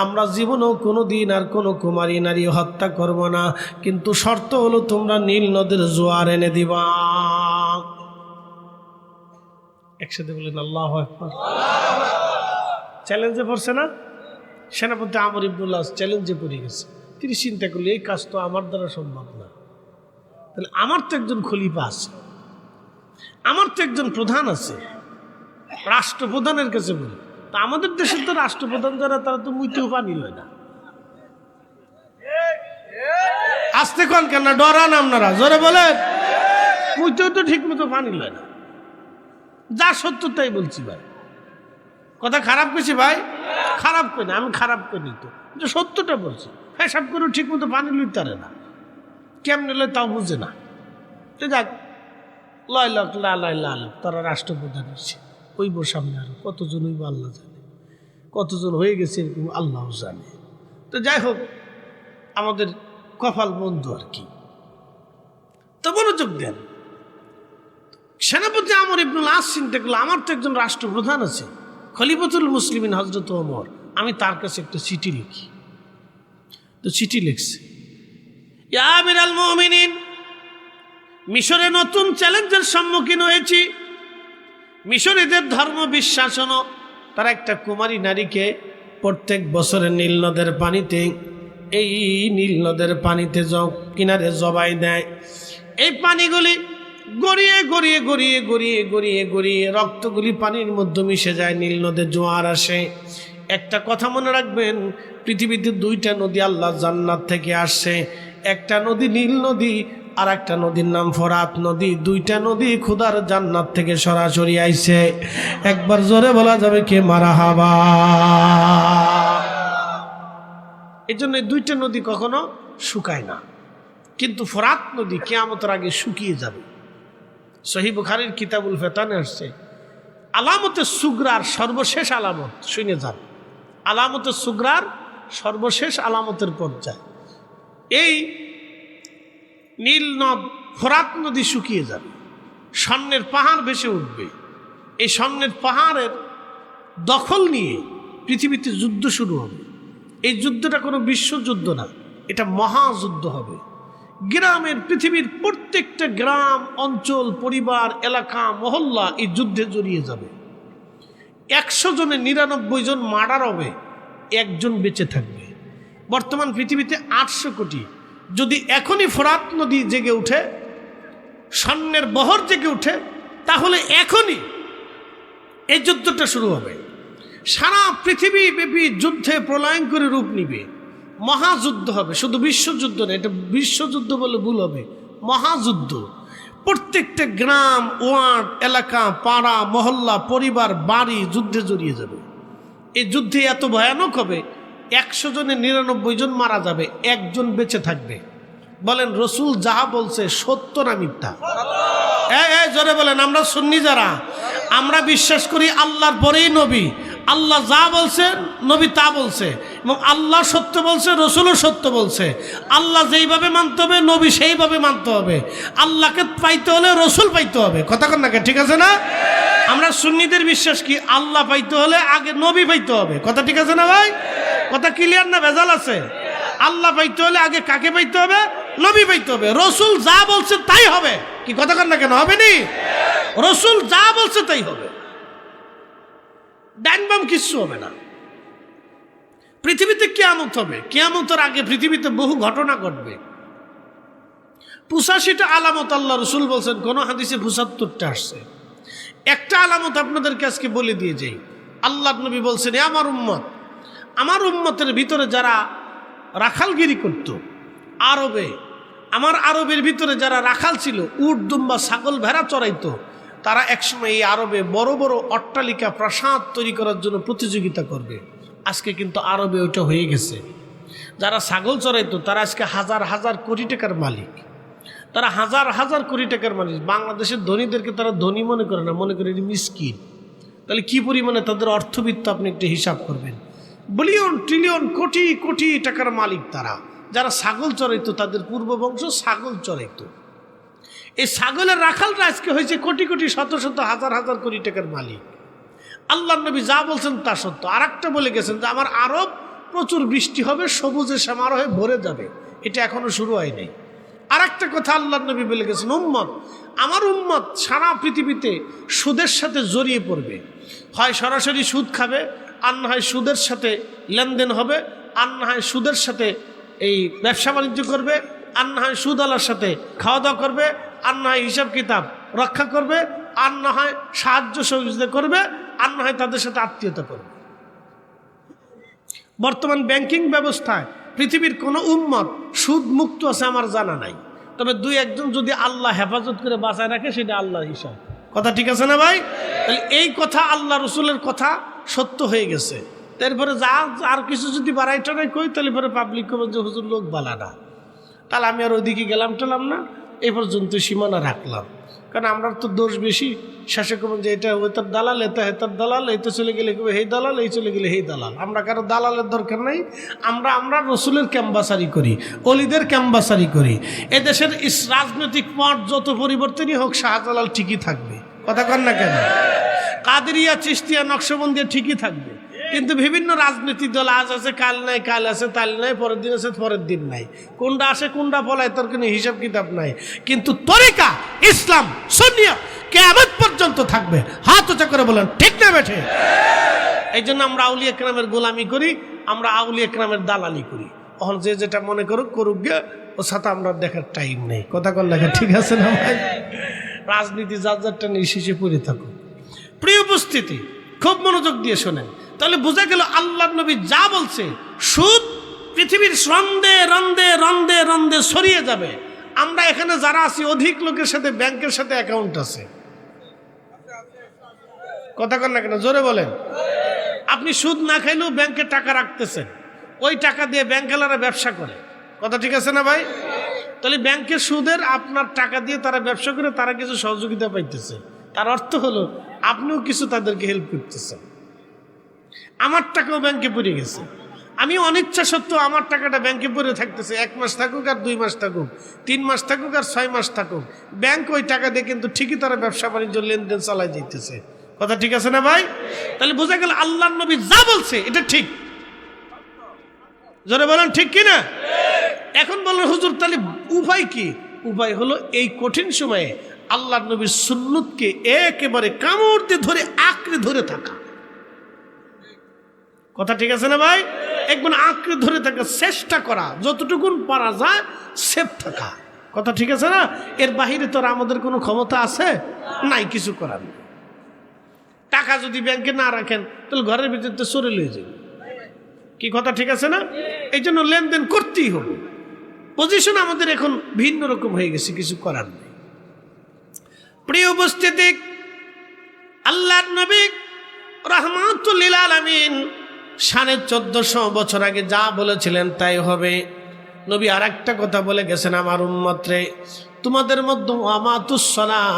Speaker 1: আমরা জীবনেও কোনো দিন আর কোনো কুমারী নারী হত্যা করব না, কিন্তু শর্ত হলো তোমরা নীল নদের জোয়ার এনে দিবা। একসাথে বলেন আল্লাহু আকবার। চ্যালেঞ্জে পড়ছে না সেনাপতি আমর ইবনুল আস, চ্যালেঞ্জে পড়ে গেছে। তিনি চিন্তা করলে এই কাজ তো আমার দ্বারা সম্ভব না, তাহলে আমার তো একজন খলিফা আছে, আমার তো একজন প্রধান আছে, রাষ্ট্রপ্রধানের কাছে বলি। তো আমাদের দেশের তো রাষ্ট্রপ্রধান যারা, তারা তো মুইতেও পানি লয় না। আসতে কন কেন, ডরান আপনারা, জোরে বলেন। মুইতেও তো ঠিক মতো পানি লয় না। যা সত্য তাই বলছি ভাই, কথা খারাপ করছি ভাই, খারাপ করি না, আমি খারাপ করি তো, সত্যটা বলছি। হ্যাঁ, সব করে ঠিক মতো পানি লইতে পারে না, কেমনে লয় তাও বুঝে না। তো যাক, লয় লক লাল তারা রাষ্ট্রপ্রধান হচ্ছে, ওইব সামনে আরো কতজন হইব আল্লাহ জানে, কতজন হয়ে গেছে এরকম আল্লাহ জানে। তো যাই হোক, আমাদের কপাল বন্ধু আর কি। তো মনোযোগ দেন। সেনাপতি আমর ইবনুল আস চিন্তা করলো, আমার তো একজন রাষ্ট্রপ্রধান আছে, খলিফাতুল মুসলিমিন হযরত ওমর, আমি তার কাছে একটা চিঠি লিখি। তো চিঠি লিখছে, ইয়া আমিরাল মুমিনিন, মিশরে নতুন চ্যালেঞ্জের সম্মুখীন হয়েছি। মিশরীদের ধর্ম বিশ্বাস হলো, তারা একটা কুমারী নারীকে প্রত্যেক বছরে নীল নদের পানিতে, এই নীল নদের পানিতে কিনারে জবাই দেয়। এই পানিগুলি গড়িয়ে গড়িয়ে গড়িয়ে গড়িয়ে গড়িয়ে গড়িয়ে রক্তগুলি পানির মধ্যে মিশে যায়, নীল নদের জোয়ার আসে। একটা কথা মনে রাখবেন, পৃথিবীতে দুইটা নদী আল্লাহ জান্নাত থেকে আসছে। একটা নদী নীল নদী, আর একটা নদীর নাম ফোরাত নদী। দুইটা নদী খুদার জান্নাত থেকে সরাসরি আইছে। একবার জোরে বলা যাবে কে মারহাবা। এই জন্য দুইটা নদী কখনো শুকায় না, কিন্তু ফোরাত নদী কিয়ামতের আগে শুকিয়ে যাবে। সহিহ বুখারীর কিতাবুল ফিতানে আসছে, আলামতে সুগরার সর্বশেষ আলামত, শুনে যান, আলামতে সুগরার সর্বশেষ আলামতের পর্যায়ে এই নীল নদ ফোরাত নদী শুকিয়ে যাবে, স্বর্ণের পাহাড় ভেসে উঠবে। এই স্বর্ণের পাহাড়ের দখল নিয়ে পৃথিবীতে যুদ্ধ শুরু হবে। এই যুদ্ধটা কোনো বিশ্বযুদ্ধ না, এটা মহাযুদ্ধ হবে। গ্রামের, পৃথিবীর প্রত্যেকটা গ্রাম, অঞ্চল, পরিবার, এলাকা, মহল্লা এই যুদ্ধে জড়িয়ে যাবে। 100 জনে 99 জন মার্ডার হবে, একজন বেঁচে থাকবে। বর্তমান পৃথিবীতে 800 কোটি। যদি এখনই ফোরাত নদী জেগে উঠে, স্বর্ণের বহর জেগে উঠে, তাহলে এখনই এই যুদ্ধটা শুরু হবে। সারা পৃথিবী ব্যাপী যুদ্ধে প্রলয়ঙ্করী রূপ নিবে, মহাযুদ্ধ হবে। শুধু বিশ্বযুদ্ধ না, এটা বিশ্বযুদ্ধ বলে ভুল হবে, মহাযুদ্ধ। প্রত্যেকটা গ্রাম, ওয়ার্ড, এলাকা, পাড়া, মহল্লা, পরিবার, বাড়ি যুদ্ধে জড়িয়ে যাবে। এই যুদ্ধে এত ভয়ানক হবে, 100 জনে 99 জন মারা যাবে, একজন বেঁচে থাকবে। বলেন রসুল যাহা বলছে সত্য না মিথ্যা? জোরে বলেন। আমরা সুন্নি যারা, আমরা বিশ্বাস করি আল্লাহর পরেই নবী। আল্লাহ যা বলছে নবী তা বলছে, এবং আল্লাহ সত্য বলছে, রসুলও সত্য বলছে। আল্লাহ যেইভাবে মানতে হবে, নবী সেইভাবে মানতে হবে। আল্লাহকে পাইতে হলে রসুল পাইতে হবে। কথা কন না, ঠিক আছে না? আমরা সুন্নিদের বিশ্বাস কি, আল্লাহ পাইতে হলে আগে নবী পাইতে হবে। কথা ঠিক আছে না ভাই? কথা ক্লিয়ার না ভেজাল আছে? আল্লাহ পাইতে হলে আগে কাকে পাইতে হবে? নবী পাইতে হবে। রসুল যা বলছে তাই হবে। কি কথা কন না কেন? হবে নি? রসুল যা বলছে তাই হবে, ডাইন বাম কিচ্ছু হবে না। পৃথিবীতে কিয়ামত হবে, কিয়ামতের আগে পৃথিবীতে বহু ঘটনা ঘটবে। 85টা আলামত আল্লাহ রসুল বলছেন, কোন হাদিসে 75টা আসছে। একটা আলামত আপনাদেরকে আজকে বলে দিয়ে যাই। আল্লাহ নবী বলছেন, আমার উম্মতের ভিতরে যারা রাখালগিরি করত আরবে, আমার আরবের ভিতরে যারা রাখাল ছিল, উট, দুম্বা, ছাগল, ভেড়া চড়াইতো, তারা একসময় এই আরবে বড় বড় অট্টালিকা, প্রাসাদ তৈরি করার জন্য প্রতিযোগিতা করবে। আজকে কিন্তু আরবে ওইটা হয়ে গেছে। যারা ছাগল চড়াইতো তারা আজকে হাজার হাজার কোটি টাকার মালিক, তারা হাজার হাজার কোটি টাকার মালিক। বাংলাদেশের ধনীদেরকে তারা ধনী মনে করে না, মনে করে মিসকিন। তাহলে কি পরিমাণে তাদের অর্থবিত্ত আপনি একটা হিসাব করবেন। বিলিয়ন, ট্রিলিয়ন, কোটি কোটি টাকার মালিক তারা। যারা ছাগল চড়াইতো, তাদের পূর্ববংশ ছাগল চড়াইতো। এই ছাগলের রাখালরা আজকে হয়েছে কোটি কোটি, শত শত, হাজার হাজার কোটি টাকার মালিক। আল্লাহ নবী যা বলছেন তা সত্য। আর একটা বলে গেছেন যে আমার আরব প্রচুর বৃষ্টি হবে, সবুজে শ্যামার হয়ে ভরে যাবে। এটা এখনো শুরু হয় নাই। আর একটা কথা আল্লাহ নবী বলে গেছেন, আমার উম্মত সারা পৃথিবীতে সুদের সাথে জড়িয়ে পড়বে। হয় সরাসরি সুদ খাবে, আর না হয় সুদের সাথে লেনদেন হবে, আর না হয় সুদের সাথে এই ব্যবসা বাণিজ্য করবে, আর না হয় সুদওয়ালার সাথে খাওয়া দাওয়া করবে, আর না হয় হিসাব কিতাব রক্ষা করবে, আর না হয় সাহায্য সহযোগিতা করবে, আর না হয় তাদের সাথে আত্মীয়তা করবে। বর্তমান ব্যাংকিং ব্যবস্থায় পৃথিবীর কোনো উম্মত সুদ মুক্ত আছে আমার জানা নাই। তবে 2-1 যদি আল্লাহ হেফাজত করে বাঁচায় রাখে, সেটা আল্লাহর হিসাব। কথা ঠিক আছে না ভাই? তাহলে এই কথা আল্লাহ রসুলের কথা সত্য হয়ে গেছে। তারপরে আর কিছু যদি বাড়াই টাড়াই কই, তাহলে পরে পাবলিক কবে যে হুজুর লোক বালা না, তাহলে আমি আর ওইদিকে গেলাম টেলাম না, এই পর্যন্ত সীমানা রাখলাম। কারণ আমরা তো দোষ বেশি, শেষে করবেন যে এটা ওই তার দালাল, এটা হেতার দালাল, এইতে চলে গেলে হেই দালাল, এই চলে গেলে হেই দালাল। আমরা কারো দালালের দরকার নাই। আমরা রসুলের ক্যাম্বাসারি করি, অলিদের ক্যাম্বাসারি করি। এদেশের রাজনৈতিক পথ যত পরিবর্তনই হোক, শাহজালাল ঠিকই থাকবে। কথা কন না কেন? কাদেরিয়া, চিশতিয়া, নকশবন্দিয়া ঠিকই থাকবে। কিন্তু বিভিন্ন রাজনৈতিক দল আজ আছে কাল নাই, কাল আছে তাল নাই, পরের দিন আছে পরের দিন নাই, কোনটা আসে কোনটা পলায় তার কোনো হিসাব কিতাব নাই। কিন্তু তরিকা ইসলাম সুন্নিয়ত কিয়ামত পর্যন্ত থাকবে। হাত উঁচা করে বলেন ঠিক না বেঠে? এই জন্য আমরা আউলিয়া কেরামের গোলামি করি, আমরা আউলিয়া কেরামের দালালি করি। এখন যে যেটা মনে করুক করুক গে, ও সাথে আমরা দেখার টাইম নেই। কথা কল লেখা ঠিক আছে না ভাই? রাজনীতি যার যারটা নিয়ে শেষে পড়ে থাকুক। প্রিয় উপস্থিতি, খুব মনোযোগ দিয়ে শোনেন, তাহলে বোঝা গেল আল্লাহর নবী যা বলছে, সুদ পৃথিবীর রন্দে রন্দে রন্দে রন্দে ছড়িয়ে যাবে। আমরা এখানে যারা আছি অধিক লোকের সাথে ব্যাংকের সাথে অ্যাকাউন্ট আছে, কথা কন না কেন, জোরে বলেন। আপনি সুদ না খাইলেও ব্যাংকে টাকা রাখতেছেন, ওই টাকা দিয়ে ব্যাংকওয়ালারা ব্যবসা করে, কথা ঠিক আছে না ভাই? তাহলে ব্যাংকের সুদের আপনার টাকা দিয়ে তারা ব্যবসা করে, তারা কিছু সহযোগিতা পাইতেছে, তার অর্থ হলো আপনিও কিছু তাদেরকে হেল্প করতেছেন। আমার টাকাও ব্যাংকে পড়ে গেছে, আমি অনিচ্ছা সত্ত্বেও আমার টাকাটা ব্যাংকে পড়ে থাকতেছে, 1 মাস থাকুক আর 2 মাস থাকুক, 3 মাস থাকুক আর 6 মাস থাকুক, ব্যাংক ওই টাকা দিয়ে কিন্তু ঠিকই তারা ব্যবসা বাণিজ্য লেনদেন চালাই দিতেছে, কথা ঠিক আছে না ভাই? তাহলে বোঝা গেল আল্লাহর নবী যা বলছে এটা ঠিক, জোরে বলেন ঠিক কিনা? এখন বলেন হুজুর তাহলে উপায় কি? উপায় হলো এই কঠিন সময়ে আল্লাহর নবীর সুন্নতকে একেবারে কামড় দিয়ে ধরে আঁকড়ে ধরে থাকা, কথা ঠিক আছে না ভাই? একবার আঁকড়ে ধরে থাকা, চেষ্টা করা যতটুকুন পারা যায় সেফ থাকা, কথা ঠিক আছে না? এর বাহিরে তো আমাদের কোনো ক্ষমতা আছে নাই, কিছু করার নেই। টাকা যদি ব্যাংকে না রাখেন তাহলে ঘরের ভিতরে চোরে লয়ে যাবে, কি কথা ঠিক আছে না? এই জন্য লেনদেন করতেই হবে। পজিশন আমাদের এখন ভিন্ন রকম হয়ে গেছে, কিছু করার নেই। প্রিয় উপস্থিতি, আল্লাহর নবী রাহমাতুল লিল আলামিন 1450 বছর আগে যা বলেছিলেন তাই হবে। নবী আর একটা কথা বলে গেছেন, আমার উম্মতরে তোমাদের মধ্যে আমাতুস সালাহ,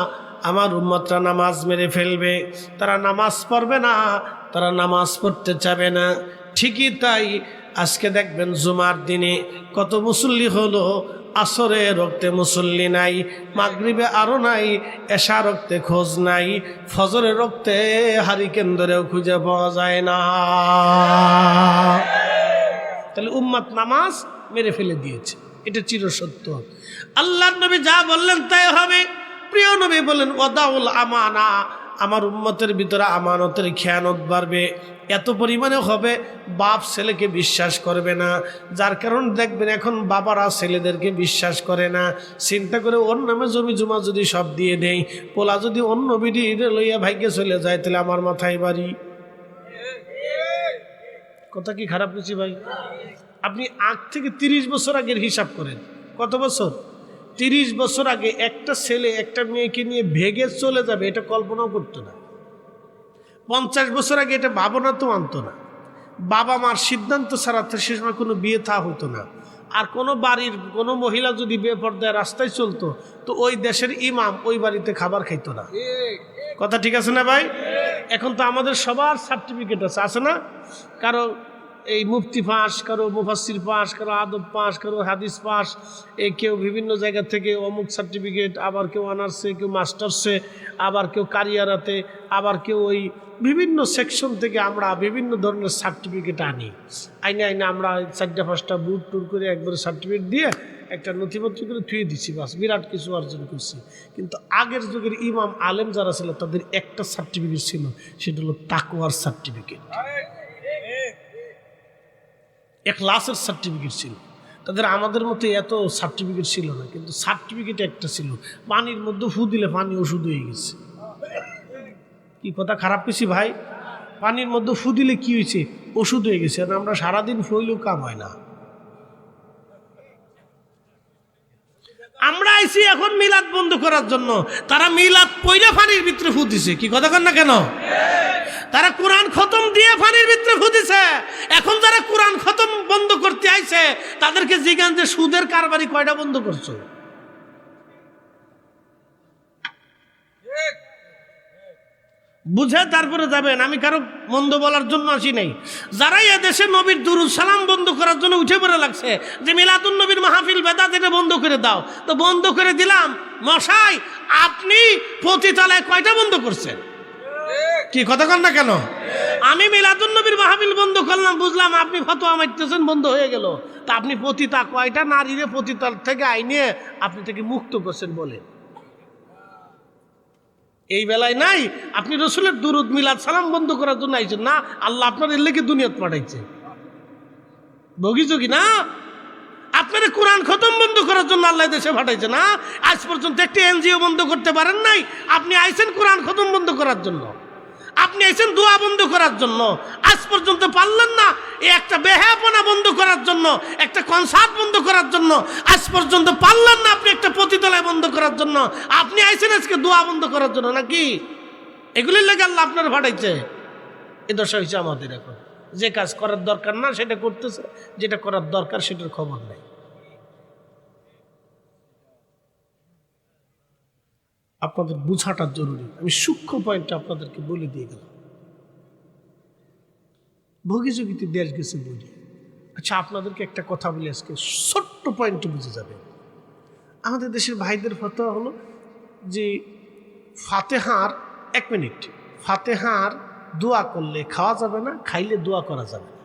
Speaker 1: আমার উম্মতরা নামাজ মেরে ফেলবে, তারা নামাজ পড়বে না, তারা নামাজ পড়তে চাবে না। ঠিকই তাই, আজকে দেখবেন জুমার দিনে কত মুসল্লি হলো, আসরে রক্তে মুসল্লি নাই, মাগরিবে আরো নাই, এশা রক্তে খোঁজ নাই, ফজরের রক্তে হারিকেন ধরেও খুঁজে পাওয়া যায় না। তাহলে উম্মত নামাজ মেরে ফেলে দিয়েছে, এটা চিরসত্য। আল্লাহর নবী যা বললেন তাই হবে। প্রিয় নবী বলেন ওয়াদাউল আমানা, আমার উম্মতের ভিতরে আমানতের খেয়ানত বাড়বে, এত পরিমাণে হবে বাপ ছেলেকে বিশ্বাস করবে না। যার কারণে দেখবেন এখন বাবারা ছেলেদেরকে বিশ্বাস করে না, চিন্তা করে ওর নামে জমি জমা যদি সব দিয়ে দেয়, পোলা যদি অন্য বিধি লইয়া ভাগ্যে চলে যায় তাহলে আমার মাথায় বাড়ি। কথা কি খারাপ কিছু ভাই? আপনি আগ থেকে 30 বছর আগের হিসাব করেন, কত বছর? 30 বছর আগে একটা ছেলে একটা মেয়েকে নিয়ে ভেগে চলে যাবে, এটা কল্পনাও করতো না। 50 বছর আগে এটা ভাবনা তো আনতো না। বাবা মার সিদ্ধান্ত ছাড়া সে সময় কোনো বিয়ে থা হতো না। আর কোনো বাড়ির কোনো মহিলা যদি বেপরদায় রাস্তায় চলতো তো ওই দেশের ইমাম ওই বাড়িতে খাবার খাইতো না, কথা ঠিক আছে না ভাই? এখন তো আমাদের সবার সার্টিফিকেট আছে না? কারো এই মুফতি পাস, কারো মুফাসসির পাস, কারো আদব পাস, কারো হাদিস পাস, এই কেউ বিভিন্ন জায়গা থেকে অমুক সার্টিফিকেট, আবার কেউ অনার্সে, কেউ মাস্টার্সে, আবার কেউ কারিয়ারাতে, আবার কেউ ওই বিভিন্ন সেকশন থেকে আমরা বিভিন্ন ধরনের সার্টিফিকেট আনি। আইনে আমরা 4-5টা বুট টুর করে একবারে সার্টিফিকেট দিয়ে একটা নথিপত্র করে থুয়ে দিচ্ছি, বাস বিরাট কিছু অর্জন করছি। কিন্তু আগের যুগের ইমাম আলেম যারা ছিল তাদের একটা সার্টিফিকেট ছিল, সেটা হলো তাকওয়ার সার্টিফিকেট, ইখলাসের সার্টিফিকেট ছিল তাদের। আমাদের মতো এত সার্টিফিকেট ছিল না, কিন্তু সার্টিফিকেট একটা ছিল। পানির মধ্যে ফু দিলে পানি ওষুধ হয়ে গেছে, কি কথা খারাপ কিছু ভাই? পানির মধ্যে ফু দিলে কি হয়েছে? ওষুধ হয়ে গেছে। আর আমরা সারাদিন ফুইলেও কাম হয় না। আমরা আইছি এখন মিলাদ বন্ধ করার জন্য, তারা মিলাদ পয়লা পানির ভিতরে ফু দিছে, কি কথা কন না কেন? তারা কোরআন খতম দিয়ে পানির ভিতরে ফু দিছে। এখন যারা কোরআন খতম বন্ধ করতে আইছে তাদেরকে জিজ্ঞাসা যে সুদের কারবারি কয়টা বন্ধ করছো? বুঝে তারপরে যাবেন। আমি কারো মন্দ বলার জন্য আসি নাই। যারাই এদেশে নবীর দুরুদ সালাম বন্ধ করার জন্য উঠে পড়ে লাগছে যে মিলাদুন নবীর মাহফিল বেদাত এটা বন্ধ করে দাও, তো বন্ধ করে দিলাম। মশাই আপনি পতিতালায় কয়টা বন্ধ করছেন? কি কথা কন না কেন? আমি মিলাদুন নবীর মাহফিল বন্ধ করলাম, বুঝলাম আপনি ফতোয়া মারতেছেন, বন্ধ হয়ে গেল। তা আপনি পতিতা কয়টা নারীরে পতিতার থেকে আইনে আপনি থেকে মুক্ত করছেন বলে এই বেলায় নাই? আপনি রসুলের দুরুদ মিলাদ সালাম বন্ধ করার জন্য আইছেন না? আল্লাহ আপনার এর লেগে দুনিয়াত পাঠাইছে, বগিযোগী না? আপনারা কোরআন খতম বন্ধ করার জন্য আল্লাহ দেশে পাঠাইছে না, আজ পর্যন্ত একটি এনজিও বন্ধ করতে পারেন নাই। আপনি আইছেন কোরআন খতম বন্ধ করার জন্য, আপনি আইছেন দোয়া বন্ধ করার জন্য, আজ পর্যন্ত পারলেন না এই একটা বেহায়াপনা বন্ধ করার জন্য, একটা কনসার্ট বন্ধ করার জন্য, আজ পর্যন্ত পারলেন না আপনি একটা পতিতালয় বন্ধ করার জন্য। আপনি আইছেন আজকে দোয়া বন্ধ করার জন্য নাকি? এগুলির লেগে আল্লাহ আপনার পাঠাইছে। এ দশা হয়েছে আমাদের। এখন যে কাজ করার দরকার না সেটা করতেছে, যেটা করার দরকার সেটার খবর নেই। আপনাদের বুঝাটা জরুরি। আমি সূক্ষ্ম পয়েন্টটা আপনাদেরকে বলে দিয়ে গেলাম। ভোগীযোগীতে দেশ গেছে বলি। আচ্ছা, আপনাদেরকে একটা কথা বলি, আজকে ছোট্ট পয়েন্টে বুঝে যাবে। আমাদের দেশের ভাইদের ফতোয়া হলো যে ফাতেহার, 1 মিনিট, ফাতেহার দোয়া করলে খাওয়া যাবে না, খাইলে দোয়া করা যাবে না।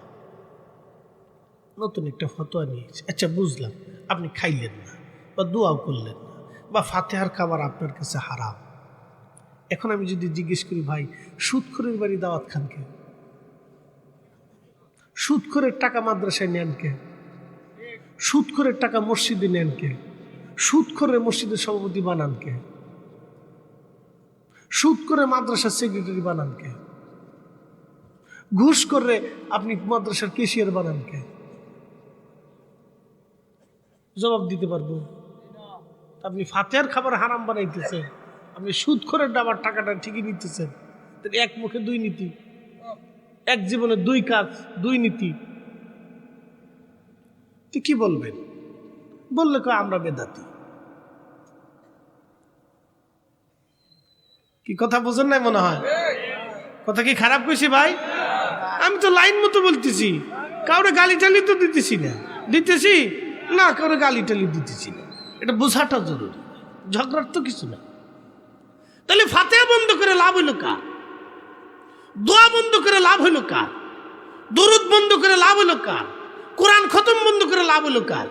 Speaker 1: নতুন একটা ফতোয়া নিয়েছে। আচ্ছা, বুঝলাম, আপনি খাইলেন না বা দোয়াও করলেন না বা ফাতেহার খাবার আপনার কাছে হারাম। এখন আমি যদি জিজ্ঞেস করি, ভাই সুদখোরের বাড়ি দাওয়াত খান কে? সুদখোরের টাকা মাদ্রাসায় নেন কে? সুদখোরের টাকা মসজিদে নেন কে? সুদখোরের মসজিদের সভাপতি বানান কে? সুদ করে মাদ্রাসার সেক্রেটারি বানান কে? ঘুষ করে আপনি মাদ্রাসার ক্যাশিয়ার বানান কে? জবাব দিতে পারবো? আপনি ফাতেহার খাবার হারাম বানাইতেছেন, আপনি সুদ করে ডাবার টাকাটা ঠিকই নিতেছেন। এক মুখে 2 নীতি, এক জীবনে 2 কাজ 2 নীতি। তো কি বলবেন? বললে কয় আমরা বেদাতি। কি কথা বোঝেন নাই মনে হয়? কথা কি খারাপ কইছি ভাই? আমি তো লাইন মতো বলতেছি, কাউরে গালি টালি তো দিতেছি না। দিতেছি না, কাউরে গালি টালি দিতেছি না। এটা বোঝাটা জরুরি, ঝগড়ার তো কিছু না। তাহলে ফাতেহা বন্ধ করে লাভ হইল কার? দোয়া বন্ধ করে লাভ হইল কার? দরুদ বন্ধ করে লাভ হইল কার? কোরআন খতম বন্ধ করে লাভ হইল কার?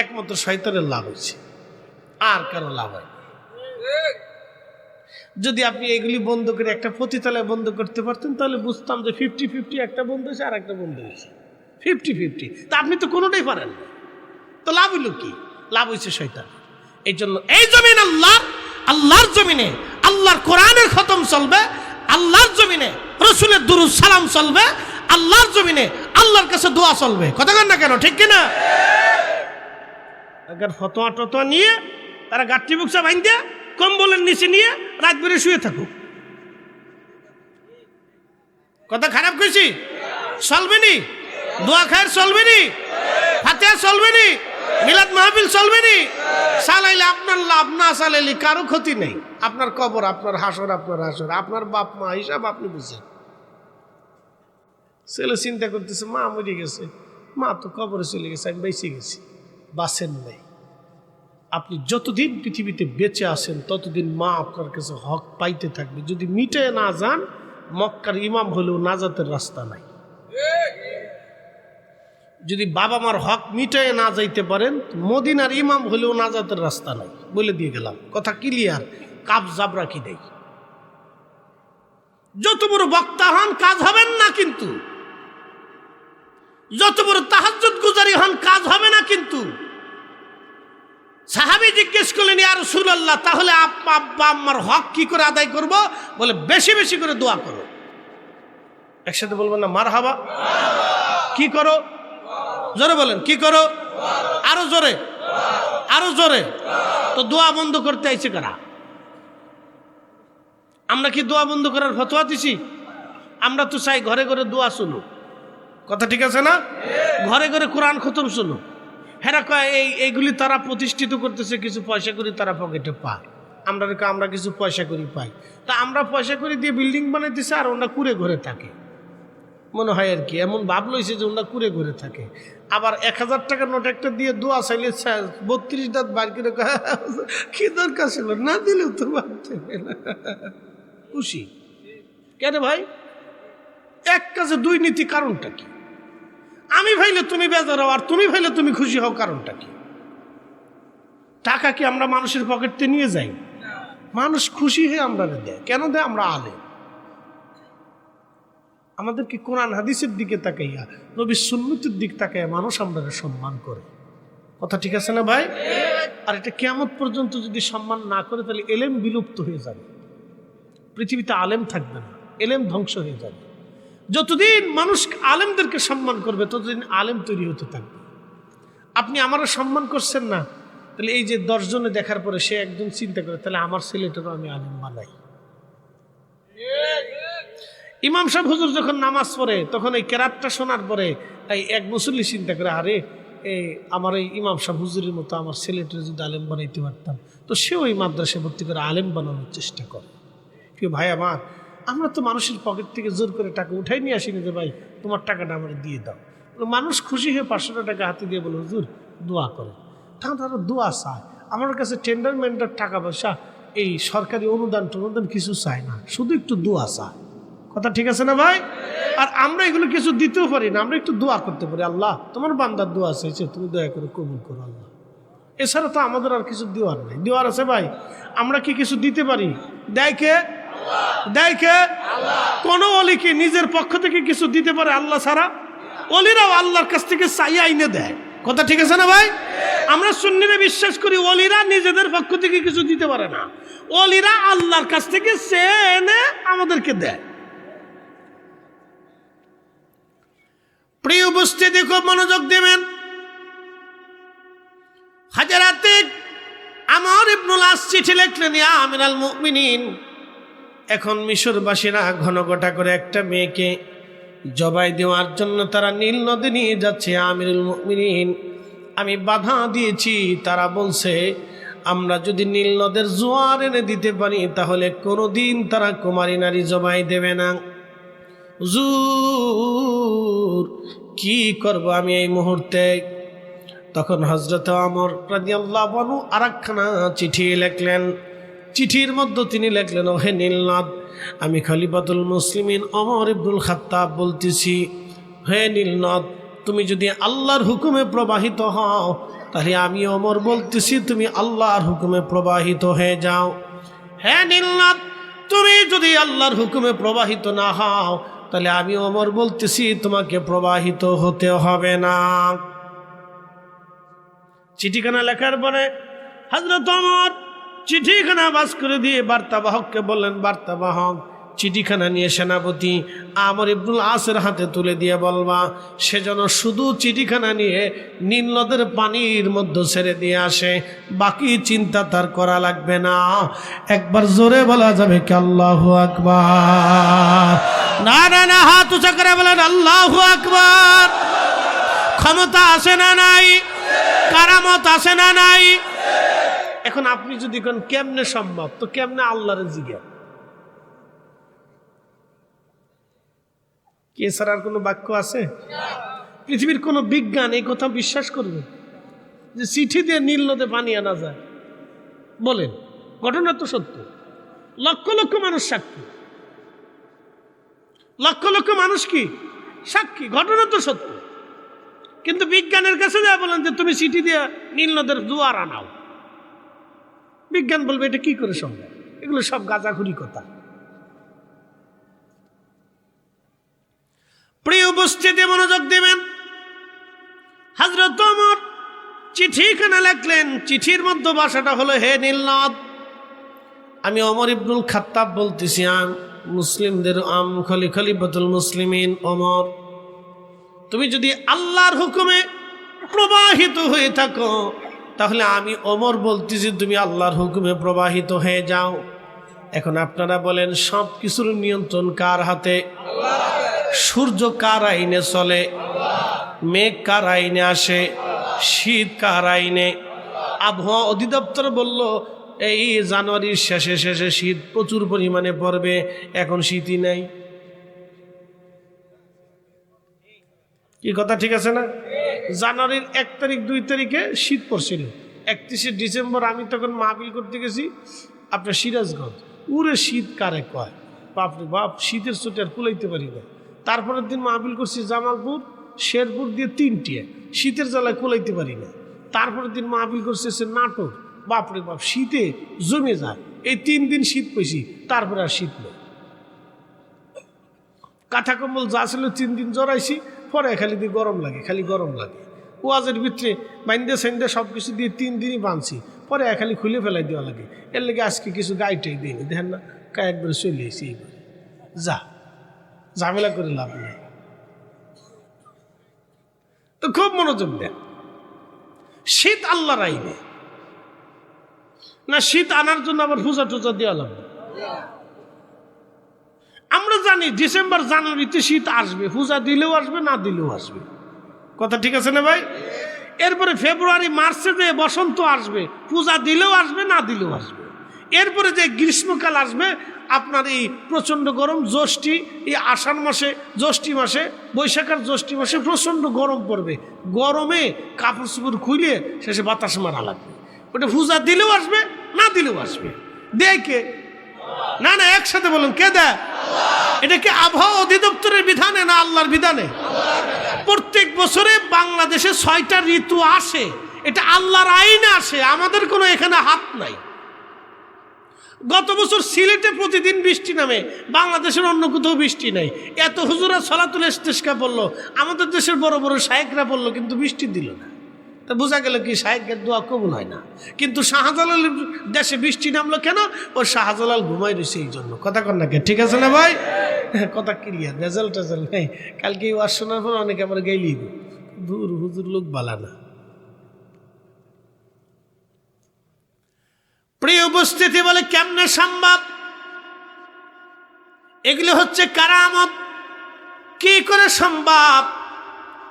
Speaker 1: একমাত্র শয়তানের লাভ হয়েছে, আর কারো লাভ হয়। যদি আপনি এগুলি বন্ধ করে একটা পতিতালয় বন্ধ করতে পারতেন, তাহলে বুঝতাম যে 50-50 একটা বন্ধ হয়েছে আর একটা বন্ধ হয়েছে 50-50। তা আপনি তো কোনোটাই পারেন না, তো লাভ হইল কি? লাভ হয়েছে শয়তান। এই জন্য এই জমিন আল্লাহর জমিনে আল্লাহর কোরআনের খতম চলবে, আল্লাহর জমিনে রসুলের দুরূদ সালাম চলবে, আল্লাহর জমিনে আল্লাহর কাছে দোয়া চলবে। কথা কন না কেন? ঠিক কিনা? আগে ফতোয়া টতোয়া নিয়ে তারা গাঠি বুকসা বাইন্দে কম্বলের নিচে নিয়ে রাত বেড়ে শুয়ে থাকুক। কথা খারাপ কইছি? চলবে নি? দোয়া খায়ের চলবে নি? ফাতিহা চলবে নি? মিলাদ মাহফিল চলবে নি? চালাইলে আপনার লাভ, না চালাইলে কারো ক্ষতি নেই। আপনার কবর, আপনার হাসর, আপনার বাপ মা হিসাব আপনি বুঝেন। ছেলে চিন্তা করতেছে, মা মরে গেছে, মা তো কবরে চলে গেছে, আমি বেঁচে গেছি। বাঁচেন নাই। আপনি যতদিন পৃথিবীতে বেঁচে আছেন ততদিন মা আপনার কাছে হক পাইতে থাকবে। যদি মিটে না যান, মক্কার ইমাম হলেও নাজাতের রাস্তা নাই। যদি বাবা মার হক মিটায় না যাইতে পারেন, মদিনার ইমাম হলেও নাজাতের রাস্তা নাই। বলে দিয়ে গেলাম, কথা ক্লিয়ার। কাপ জাবরা কি নেই। যত বড় বক্তা হন কাজ হবেন না, কিন্তু যত বড় তাহাজ্জুদ গুজারি হন কাজ হবে না। কিন্তু সাহাবী জিজ্ঞেস করলেন, ইয়া রাসূলুল্লাহ, তাহলে আব্বা আম্মার হক কি করে আদায় করব? বলে বেশি বেশি করে দোয়া করো। একসাথে বলবেন না মারহাবা? কি করো? জোরে বলেন, কি করো? আরো জোরে, আরো জোরে। তো দোয়া বন্ধ করতে আইছে কারা? আমরা কি দোয়া বন্ধ করার ফতোয়া দিছি? আমরা তো চাই ঘরে ঘরে দোয়া শুনো। কথা ঠিক আছে না? ঘরে ঘরে কোরআন খতম শুনো। হেরা কয় এইগুলি তারা প্রতিষ্ঠিত করতেছে, কিছু পয়সা করি তারা পকেটে পায়। আমরা কিছু পয়সা করি পাই। তা আমরা পয়সা করি দিয়ে বিল্ডিং বানাইতেছে, আর ওরা কুড়ে ঘরে থাকে মনে হয় আর কি। এমন ভাব লইছে যে ওরা কুড়ে ঘরে থাকে। আবার 1000 টাকার নোট একটা দিয়ে দোয়া চাইলে 32 দাঁত বার করে কি দরকার ছিল, না দিলেও তো বাড়তে খুশি। কেন ভাই? এক কাজে 2 নীতি, কারণটা কি? আমি ভাইলে তুমি বেজার হও, আর তুমি ভাইলে তুমি খুশি হও, কারণটা কি? টাকা কি আমরা মানুষের পকেটে নিয়ে যাই? মানুষ খুশি হয়ে আমরা দেয়। কেন দেয়? আমরা আলেম। আমাদেরকে কোরআন হাদিসের দিকে তাকাইয়া, নবীর সুন্নতের দিক তাকাইয়া মানুষ আমরা সম্মান করে। কথা ঠিক আছে না ভাই? আর এটা কিয়ামত পর্যন্ত যদি সম্মান না করে তাহলে এলেম বিলুপ্ত হয়ে যাবে, পৃথিবীতে আলেম থাকবে না, এলেম ধ্বংস হয়ে যাবে। যতদিন মানুষ আলেমদেরকে সম্মান করবে ততদিন আলেম তৈরি হতে থাকবে। আপনি আমারও সম্মান করছেন না, তাহলে এই যে 10 জনে দেখার পরে সে একজন চিন্তা করে তাহলে আমার ছেলেটারও আমি আলেম বানাই। ইমাম সাহেব হুজুর যখন নামাজ পড়ে তখন এই কেরাতটা শোনার পরে এই এক মুসল্লি চিন্তা করে, আরে আমার এই ইমাম সাহেব হুজুরের মতো আমার ছেলেটা যদি আলেম বানাইতে পারতাম, তো সেও এই মাদ্রাসায় ভর্তি করে আলেম বানানোর চেষ্টা করে। কেউ ভাই আমার, আমরা তো মানুষের পকেট থেকে জোর করে টাকা উঠাই নিয়ে আসিনি যে ভাই তোমার টাকাটা আমার দিয়ে দাও। মানুষ খুশি হয়ে 500 টাকা হাতে দিয়ে বলে হুজুর দোয়া করে, তখন তারা দোয়া চায়। আমার কাছে টেন্ডার মেন্ডার টাকা পয়সা এই সরকারি অনুদান টনুদান কিছু চায় না, শুধু একটু দোয়া চায়। কথা ঠিক আছে না ভাই? আর আমরা এগুলো কিছু দিতেও পারি না, আমরা একটু দোয়া করতে পারি, আল্লাহ তোমার বান্দার দোয়া চাইছে, তুমি দয়া করে কবুল করো আল্লাহ। এছাড়া তো আমাদের আর কিছু দেওয়ার নাই। দেওয়ার আছে ভাই? আমরা কি কিছু দিতে পারি? দেয় কে? দেয় কে? কোন অলি কি নিজের পক্ষ থেকে কিছু দিতে পারে আল্লাহ ছাড়া? অলিরাও আল্লাহর কাছ থেকে চাইয়া আইনে দেয়। কথা ঠিক আছে না ভাই? আমরা সুন্নিরা বিশ্বাস করি অলিরা নিজেদের পক্ষ থেকে কিছু দিতে পারে না, অলিরা আল্লাহর কাছ থেকে চেয়ে এনে আমাদেরকে দেয়। প্রিয় উপস্থিতি, খুব মনোযোগ দেবেন। হাজারাতে আমর ইবনুল আস চিঠি লিখলেন, ইয়া আমিরাল মুমিনিন, এখন মিশরবাসীরা ঘনঘটা করে একটা মেয়েকে জবাই দেওয়ার জন্য তারা নীল নদী নিয়ে যাচ্ছে। আমিরুল মুমিনিন, আমি বাধা দিয়েছি। তারা বলছে আমরা যদি নীল নদের জোয়ার এনে দিতে পারি তাহলে কোনোদিন তারা কুমারী নারী জবাই দেবে না। হুজুর কি করব আমি এই মুহূর্তে? তখন হযরত ওমর রাদিয়াল্লাহু আনহু আরেকখানা চিঠি লিখলেন। চিঠির মধ্যে তিনি লিখলেন, ও হে নীলনদ, আমি খলিফাতুল মুসলিমিন ওমর ইবনুল খাত্তাব বলতেছি, হে নীলনদ, তুমি যদি আল্লাহর হুকুমে প্রবাহিত হও তাহলে আমি ওমর বলতেছি তুমি আল্লাহর হুকুমে প্রবাহিত হয়ে যাও। হে নীলনদ, তুমি যদি আল্লাহর হুকুমে প্রবাহিত না হও তাহলে আমি ওমর বলতেছি তোমাকে প্রবাহিত হতে হবে না। চিঠিখানা লেখার পরে হযরত ওমর চিঠিখানা বাস করে দিয়ে বার্তাবাহককে বললেন, বার্তাবাহক চিঠিখানা নিয়ে সেনাপতি আমর ইবনুল আসের হাতে তুলে দিয়ে বলবা সে যেন শুধু চিঠিখানা নিয়ে নীল নদের পানির মধ্যে ছেড়ে দিয়ে আসে, বাকি চিন্তা তার করা লাগবে না। একবার জোরে বলা যাবে কি আল্লাহু আকবার? না না না, হাত উঁচা করে বলেন আল্লাহু আকবার। ক্ষমতা আছে না নাই? কারামত আছে না নাই? এখন আপনি যদি কোন কেমনে সম্ভব, তো কেমনে আল্লাহর জিজ্ঞাসা কি এছাড়া আর কোনো বাক্য আছে? পৃথিবীর কোনো বিজ্ঞান এই কথা বিশ্বাস করবে যে চিঠি দিয়ে নীল নদে পানি আনা যায়? বলেন, ঘটনা তো সত্য, লক্ষ লক্ষ মানুষ সাক্ষী, লক্ষ লক্ষ মানুষ কি সাক্ষী, ঘটনা তো সত্য। কিন্তু বিজ্ঞানের কাছে যা বলেন যে তুমি চিঠি দিয়ে নীল নদের জোয়ার আনাও, বিজ্ঞান বলবে এটা কি করে সম্ভব? এগুলো সব গাঁজাখুরি কথা। প্রিয় উপস্থিতি, মনোযোগ দিবেন। হযরত ওমর চিঠিখানা লিখলেন। চিঠির মধ্যে ভাষাটা হলো, হে নীলনদ, আমি ওমর ইবনুল খাত্তাব বলতেছি, মুসলিমদের খলিফাতুল মুসলিমিন ওমর, তুমি যদি আল্লাহর হুকুমে প্রবাহিত হয়ে থাকো তাহলে আমি ওমর বলতেছি তুমি আল্লাহর হুকুমে প্রবাহিত হয়ে যাও। এখন আপনারা বলেন সব কিছুর নিয়ন্ত্রণ কার হাতে? সূর্য কার আইনে চলে? মেঘ কার আইনে আসে? শীত কার আইনে? আবহাওয়া অধিদপ্তর বলল এই জানুয়ারির শেষে শেষে শীত প্রচুর পরিমাণে পড়বে, এখন শীতই নাই। কি কথা ঠিক আছে না? জানুয়ারির 1 তারিখ 2 তারিখে শীত পড়ছিল, 31শে ডিসেম্বর আমি তখন মাহফিল করতে গেছি আপনার সিরাজগঞ্জ, উড়ে শীত কারে কয়, বাপরে বাপ, শীতের চোটে আর কুলাইতে পারি না। তারপরের দিন মাহফিল করছি জামালপুর শেরপুর দিয়ে 3টিয়া, শীতের জ্বালায় কুলাইতে পারি না। তারপরের দিন মাহফিল করছে নাটোর, বাপরে বাপ, শীতে জমে যায়। এই 3 দিন শীত পেয়েছি, তারপরে আর শীত নেই। কাঁথা কম্বল যা ছিল 3 দিন জড়াইছি, পরে খালি দিয়ে গরম লাগে, খালি গরম লাগে। ওয়াজের ভিতরে বাইন্দে সেন্দে সব কিছু দিয়ে 3 দিনই বাঁধছি, পরে খালি খুলে ফেলাই দেওয়া লাগে। এর লেগে আজকে কিছু গাইটাই দিইনি, দেখেন না একবারে চলে এসেছি। এইবার যা ঝামেলা করে লাভ নেই। তো খুব মনোযোগ দেন। শীত আল্লাহর আইনে না, শীত আনার জন্য আবার পূজা টুজা দেওয়া লাগবে। আমরা জানি ডিসেম্বর জানুয়ারিতে শীত আসবে, পূজা দিলেও আসবে না দিলেও আসবে, কথা ঠিক আছে না ভাই? এরপরে ফেব্রুয়ারি মার্চে যে বসন্ত আসবে, পূজা দিলেও আসবে না দিলেও আসবে। এরপরে যে গ্রীষ্মকাল আসবে, আপনার এই প্রচণ্ড গরম, জ্যৈষ্ঠী, এই আষাঢ় মাসে, জ্যৈষ্ঠী মাসে, বৈশাখের জ্যৈষ্ঠী মাসে প্রচণ্ড গরম পড়বে। গরমে কাপড় চোপড় খুলে শেষে বাতাস মারা লাগবে। ওটা পূজা দিলেও আসবে না দিলেও আসবে। দেয় কে? না না, একসাথে বলুন, কে দেয়? এটা কি আবহাওয়া অধিদপ্তরের বিধানে না আল্লাহর বিধানে? প্রত্যেক বছরে বাংলাদেশে 6টা ঋতু আসে, এটা আল্লাহর আইনে আসে, আমাদের কোনো এখানে হাত নাই। গত বছর সিলেটে প্রতিদিন বৃষ্টি নামে, বাংলাদেশের অন্য কোথাও বৃষ্টি নাই। এত হুজুরা সলাতুল ইস্তিসকা বললো, আমাদের দেশের বড় বড় শায়েখরা বললো, কিন্তু বৃষ্টি দিল না। তা বোঝা গেল কি শায়েখের দোয়া কবুল হয় না। কিন্তু শাহজালালের দেশে বৃষ্টি নামলো কেন? ও শাহজালাল ঘুমাই রয়েছে এই জন্য। কথা কন না কে? ঠিক আছে না ভাই? কথা ক্লিয়ার, রেজাল্ট টেজাল্ট নেই। কালকে এই ওয়াজ শোনার পর অনেকে আমার গেইলি দূর হুজুর লোক বালা না। প্রিয় উপস্থিতি, বলে কেমনে সম্ভব? এগুলো হচ্ছে কারামত। কি করে সম্ভব?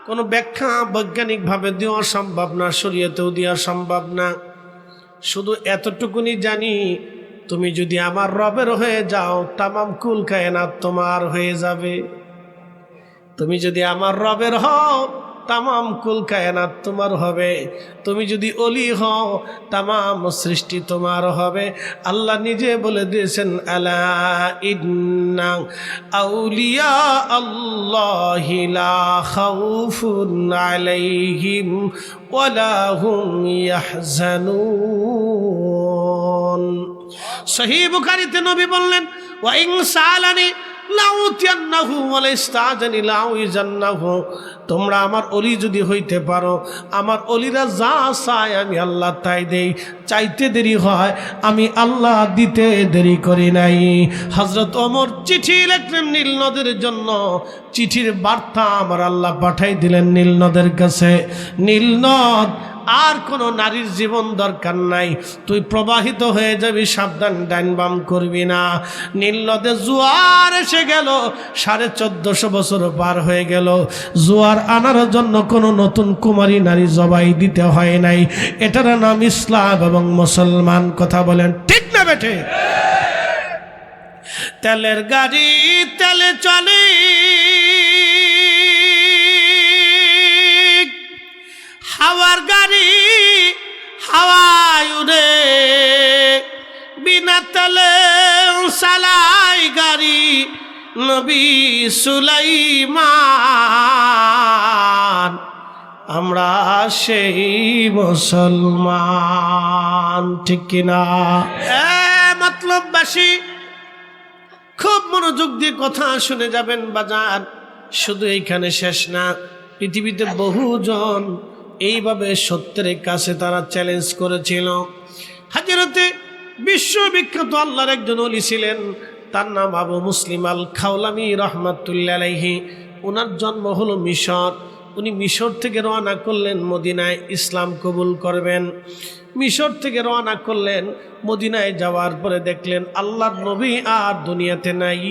Speaker 1: কোনো ব্যাখ্যা বৈজ্ঞানিকভাবে দেওয়া সম্ভব না, শরীয়তেও দেওয়া সম্ভব না। শুধু এতটুকুনি জানি, তুমি যদি আমার রবের হয়ে যাও, তামাম কুল কায়নাত তোমার হয়ে যাবে। তুমি যদি আমার রবের হও, তামাম কুল কায়নাত তোমার হবে। তুমি যদি অলি হও, তামাম সৃষ্টি তোমার হবে। আল্লাহ নিজে বলে দিয়েছেন, আলা ইন্না আউলিয়া আল্লাহি লা খাউফুন আলাইহিম ওয়ালা হুম ইয়াহজানুন। সহিহ বুখারীতে নবী বললেন, ওয়া ইন সালানি লাউতিয়ান্নাহু ওয়া লাইস্তাজানি লাউইজান্নাহু। তোমরা আমার অলি যদি হইতে পারো, আমার অলিরা যা চায় আমি আল্লাহ তাই দেই। চাইতে দেরি হয়, আমি আল্লাহ দিতে দেরি করি নাই। হযরত ওমর চিঠি লিখলেন নীল নদের জন্য, চিঠির বার্তা আমার আল্লাহ পাঠাই দিলেন নীল নদের কাছে। নীল নদ, আর কোনো নারীর জীবন দরকার নাই, তুই প্রবাহিত হয়ে যাবি, সাবধান, ডাইন বাম করবি না। নীল নদে জোয়ার এসে গেল, 1450 বছর পার হয়ে গেল। জোয়ার আনার জন্য কোনো নতুন কুমারী নারী জবাই দিতে হয় নাই। এটার নাম ইসলাম এবং মুসলমান। কথা বলেন ঠিক না বেঠে? তেলের গাড়ি তেলে চলে, হাওয়ার গাড়ি হাওয়ায় উড়ে, বিনা তেলে চালাই গাড়ি নবী সুলাইমান। আমরা সেই মুসলমান, ঠিক কিনা? মতলববাসী খুব মনোযোগ দিয়ে কথা শুনে যাবেন বাজার। শুধু এইখানে শেষ না, পৃথিবীতে বহুজন এইভাবে সত্যের কাছে তারা চ্যালেঞ্জ করেছিল। হযরতে বিশ্ববিখ্যাত আল্লাহর একজন ওলি ছিলেন, তার নাম আবু মুসলিম আল খাওলামি রহমাতুল্লাহ আলাইহি। ওনার জন্ম হলো মিশর। উনি মিশর থেকে রওনা করলেন মদিনায় ইসলাম কবুল করবেন। মিশর থেকে রওনা করলেন, মদিনায় যাওয়ার পরে দেখলেন আল্লাহর নবী আর দুনিয়াতে নাই,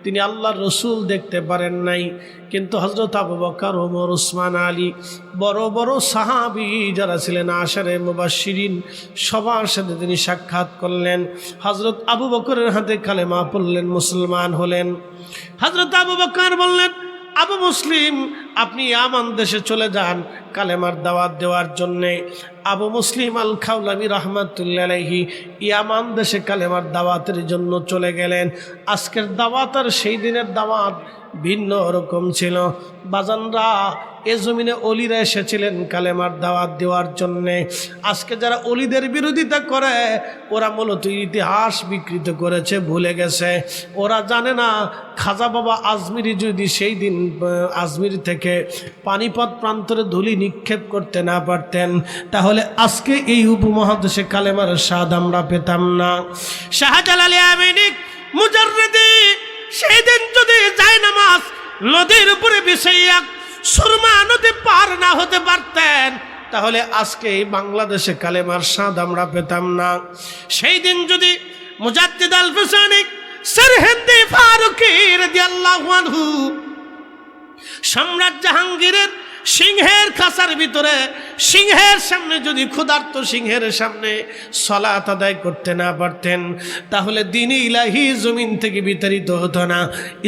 Speaker 1: তিনি আল্লাহর রসুল দেখতে পারেন নাই। কিন্তু হযরত আবু বকর, ওমর, উসমান, আলী, বড় বড় সাহাবী যারা ছিলেন আশারে মুবাশশিরিন, সবার সাথে তিনি সাক্ষাৎ করলেন। হযরত আবু বকরের হাতে কালেমা পড়লেন, মুসলমান হলেন। হযরত আবু বকর বললেন, আবু মুসলিম, আপনি ইয়ামান দেশে চলে যান কালেমার দাওয়াত দেওয়ার জন্যে। আবু মুসলিম আল খাওলামি রহমাতুল্লাহ আলাইহি ইয়ামান দেশে কালেমার দাওয়াতের জন্য চলে গেলেন। আজকের দাওয়াত আর সেই দিনের দাওয়াত ভিন্ন রকম ছিল। বাজানরা, এ জমিনে অলিরা এসেছিলেন কালেমার দাওয়াত দেওয়ার জন্যে। আজকে যারা অলিদের বিরোধিতা করে ওরা মূলত ইতিহাস বিকৃত করেছে, ভুলে গেছে। ওরা জানে না খাজা বাবা আজমিরি যদি সেই দিন আজমির থেকে পানিপথ প্রান্তরে ধুলি নিক্ষেপ করতে না পারতেন, তাহলে আজকে এই উপমহাদেশে কালেমার স্বাদ আমরা পেতাম না। শাহজালাল আমিনী মুজাররিদি সেই দিন যদি যায় নামাজ নদীর উপরে বিছাইয়া সুরমা নদী পার না হতে পারতেন, তাহলে আজকে এই বাংলাদেশে কালেমার স্বাদ আমরা পেতাম না। সেই দিন যদি মুজাদ্দিদ আল ফিসানি সরহিন্দি ফারুকী রাদিয়াল্লাহু আনহু সম্রাট জাহাঙ্গীরের সিংহের খাঁচার ভিতরে সিংহের সামনে যদি ক্ষুধার্ত সিংহের সামনে সালাত আদায় করতে না পারতেন, তাহলে দ্বীন ইলাহি জমিন থেকে বিতাড়িত হতো না,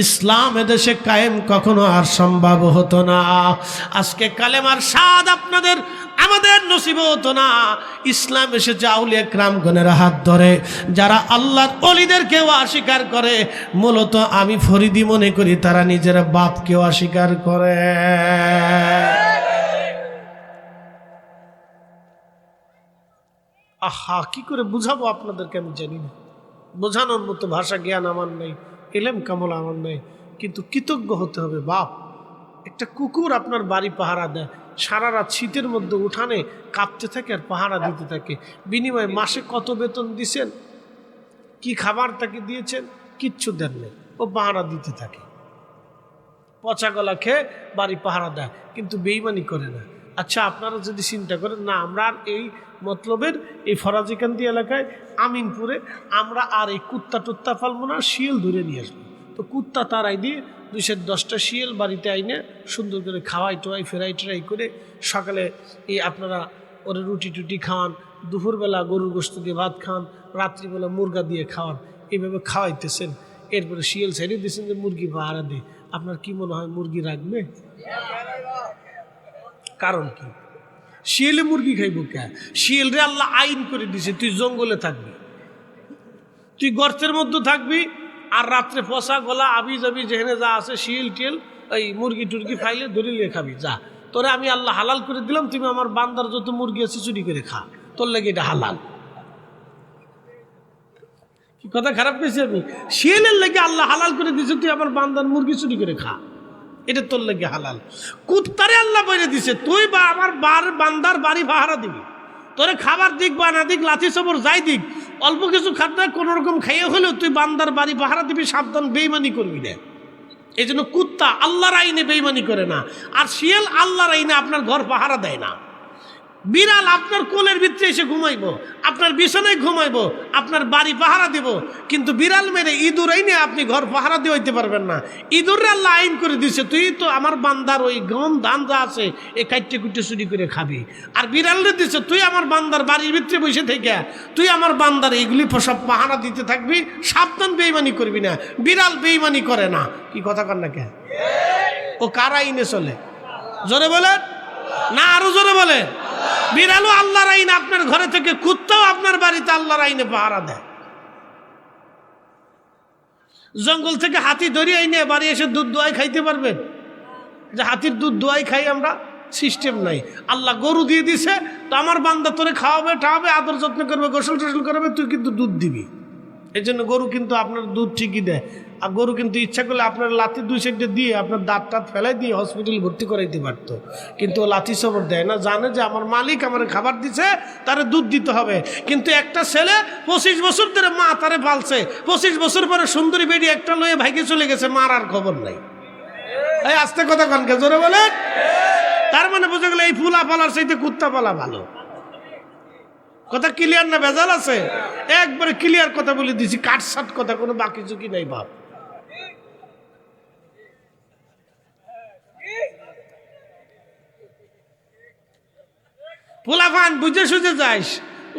Speaker 1: ইসলাম এদেশে কায়েম কখনো আর সম্ভব হতো না। আজকে কালেমার স্বাদ আপনাদের আমাদের নসিব হতো না। ইসলাম এসেছে আউলিয়া কিরামগণের হাত ধরে। যারা আল্লাহর ওলিদেরকেও অস্বীকার করে, মূলত আমি ফরিদি মনে করি তারা নিজের বাপকেও অস্বীকার করে। আহা, কি করে বুঝাবো আপনাদেরকে আমি জানি না। বোঝানোর মতো ভাষা জ্ঞান আমার নেই, এলেম কামল আমার নেই। কিন্তু কৃতজ্ঞ হতে হবে বাপ। একটা কুকুর আপনার বাড়ি পাহারা দেয়, সারা রাত শীতের মধ্যে উঠানে কাঁপতে থাকে আর পাহারা দিতে থাকে। বিনিময়ে মাসে কত বেতন দিছেন, কি খাবার তাকে দিয়েছেন, কিচ্ছু দেন নেই, ও পাহারা দিতে থাকে। পচা গলা খেয়ে বাড়ি পাহারা দেয়, কিন্তু বেইমানি করে না। আচ্ছা, আপনারা যদি চিন্তা করেন না আমরা আর এই মতলবের এই ফরাজিকান্দি এলাকায় আমিনপুরে আমরা আর এই কুত্তা টুত্তা পালবো না, শিয়াল ধরে নিয়ে আসবো। তো কুত্তা তারাই দিয়ে 210টা শিয়াল বাড়িতে আইনে সুন্দর করে খাওয়াই টোয়াই ফেরাই টেরাই করে সকালে এই আপনারা ওরে রুটি টুটি খাওয়ান, দুপুরবেলা গরুর গোশত দিয়ে ভাত খাওয়ান, রাত্রিবেলা মুরগা দিয়ে খাওয়ান, এইভাবে খাওয়াইতেছেন। এরপরে শিয়াল ছাড়িয়ে দিয়েছেন যে মুরগি পাহারা দিয়ে। আপনার কি মনে হয় মুরগি রাখবে? কারণ কি? শিয়ালে মুরগি খাইব কে? শিয়ালরে আল্লাহ আইন করে দিছে তুই জঙ্গলে থাকবি, তুই গর্তের মধ্যে থাকবি, আর রাত্রে পচা গলা আবি যাবি যেখানে যা আছে শিয়াল টিয়াল এই মুরগি টুরগি খাইলে ধরে লিয়ে খাবি। যা, তোরে আমি আল্লাহ হালাল করে দিলাম, তুমি আমার বান্দার যত মুরগি আছে চুরি করে খা, তোর লাগে এটা হালাল। কি কথা খারাপ পেয়েছি আমি? শিয়ালের লাগে আল্লাহ হালাল করে দিছে, তুই আমার বান্দার মুরগি চুরি করে খা, এটা তোর লাগে হালাল। কুত্তারে আল্লাহ বলে দিছে তুই বা আমার বান্দার বাড়ি পাহারা দিবি, তোরে খাবার দিক বা না দিক, লাথি সবর যাই দিক, অল্প কিছু খাদ্য কোনো রকম খাইয়ে হলেও তুই বান্দার বাড়ি পাহারা দিবি, সাবধান, বেইমানি করবি না। এই জন্য কুত্তা আল্লাহর আইনে বেইমানি করে না, আর শিয়াল আল্লাহর আইনে আপনার ঘর পাহারা দেয় না। বিড়াল আপনার কোলের ভিতরে এসে ঘুমাইবো, আপনার বিছানায় ঘুমাইবো, আপনার বাড়ি পাহারা দিব, কিন্তু বিড়াল মেরে ইঁদুর আইনে আপনি ঘর পাহারা দিয়ে হইতে পারবেন না। ইঁদুর আল্লাহ আইন করে দিছে তুই তো আমার বান্দার ওই গম ধান যা আছে এই কাইটে কুটে চুরি করে খাবি, আর বিড়ালরে দিছে তুই আমার বান্দার বাড়ির ভিতরে বসে থেকে তুই আমার বান্দার এইগুলি সব পাহারা দিতে থাকবি, সাবধান, বেইমানি করবি না। বিড়াল বেইমানি করে না। কি কথা কর না কে? ও কার আইনে চলে? জোরে বলেন না, আরো জোরে বলেন। বিড়ালও আল্লাহর আইন আপনার ঘরে থেকে, কুত্তাও আপনার বাড়িতে আল্লাহর আইনে পাহারা দেয়। জঙ্গল থেকে হাতি ধরে আইনে বাড়ি এসে দুধ দোয়াই খাইতে পারবেন? যে হাতির দুধ দোয়াই খাই আমরা, সিস্টেম নাই। আল্লাহ গরু দিয়ে দিছে, তো আমার বান্দা তোরে খাওয়াবে টাওয়াবে, আদর যত্ন করবে, গোসল টোসল করবে, তুই কিন্তু দুধ দিবি। এই জন্য গরু কিন্তু আপনার দুধ ঠিকই দেয়। আর গরু কিন্তু ইচ্ছা করলে আপনার লাথি 2 সাইডে দিয়ে আপনার দাঁত টাত ফেলাই দিয়ে হসপিটাল ভর্তি করাইতে পারতো, কিন্তু ও লাথি সবর দেয় না, জানে যে আমার মালিক আমার খাবার দিছে, তারে দুধ দিতে হবে। কিন্তু একটা ছেলে 25 বছর ধরে মা তারে পালছে, 25 বছর পরে সুন্দরী বেডি একটা লয়ে ভাইকে চলে গেছে, মার আর খবর নাই। এই আস্তে কথা কানকে জোরে বলে। তার মানে বোঝা গেল এই ফুলা পালার চাইতে কুত্তা পালা ভালো। কথা ক্লিয়ার না ভেজাল আছে? একবারে ক্লিয়ার কথা বলে দিছি, কাটসাট কথা, কোনো বাকি ঝুঁকি নাই বাপ। পোলাফান বুঝে সুঝে যাইস,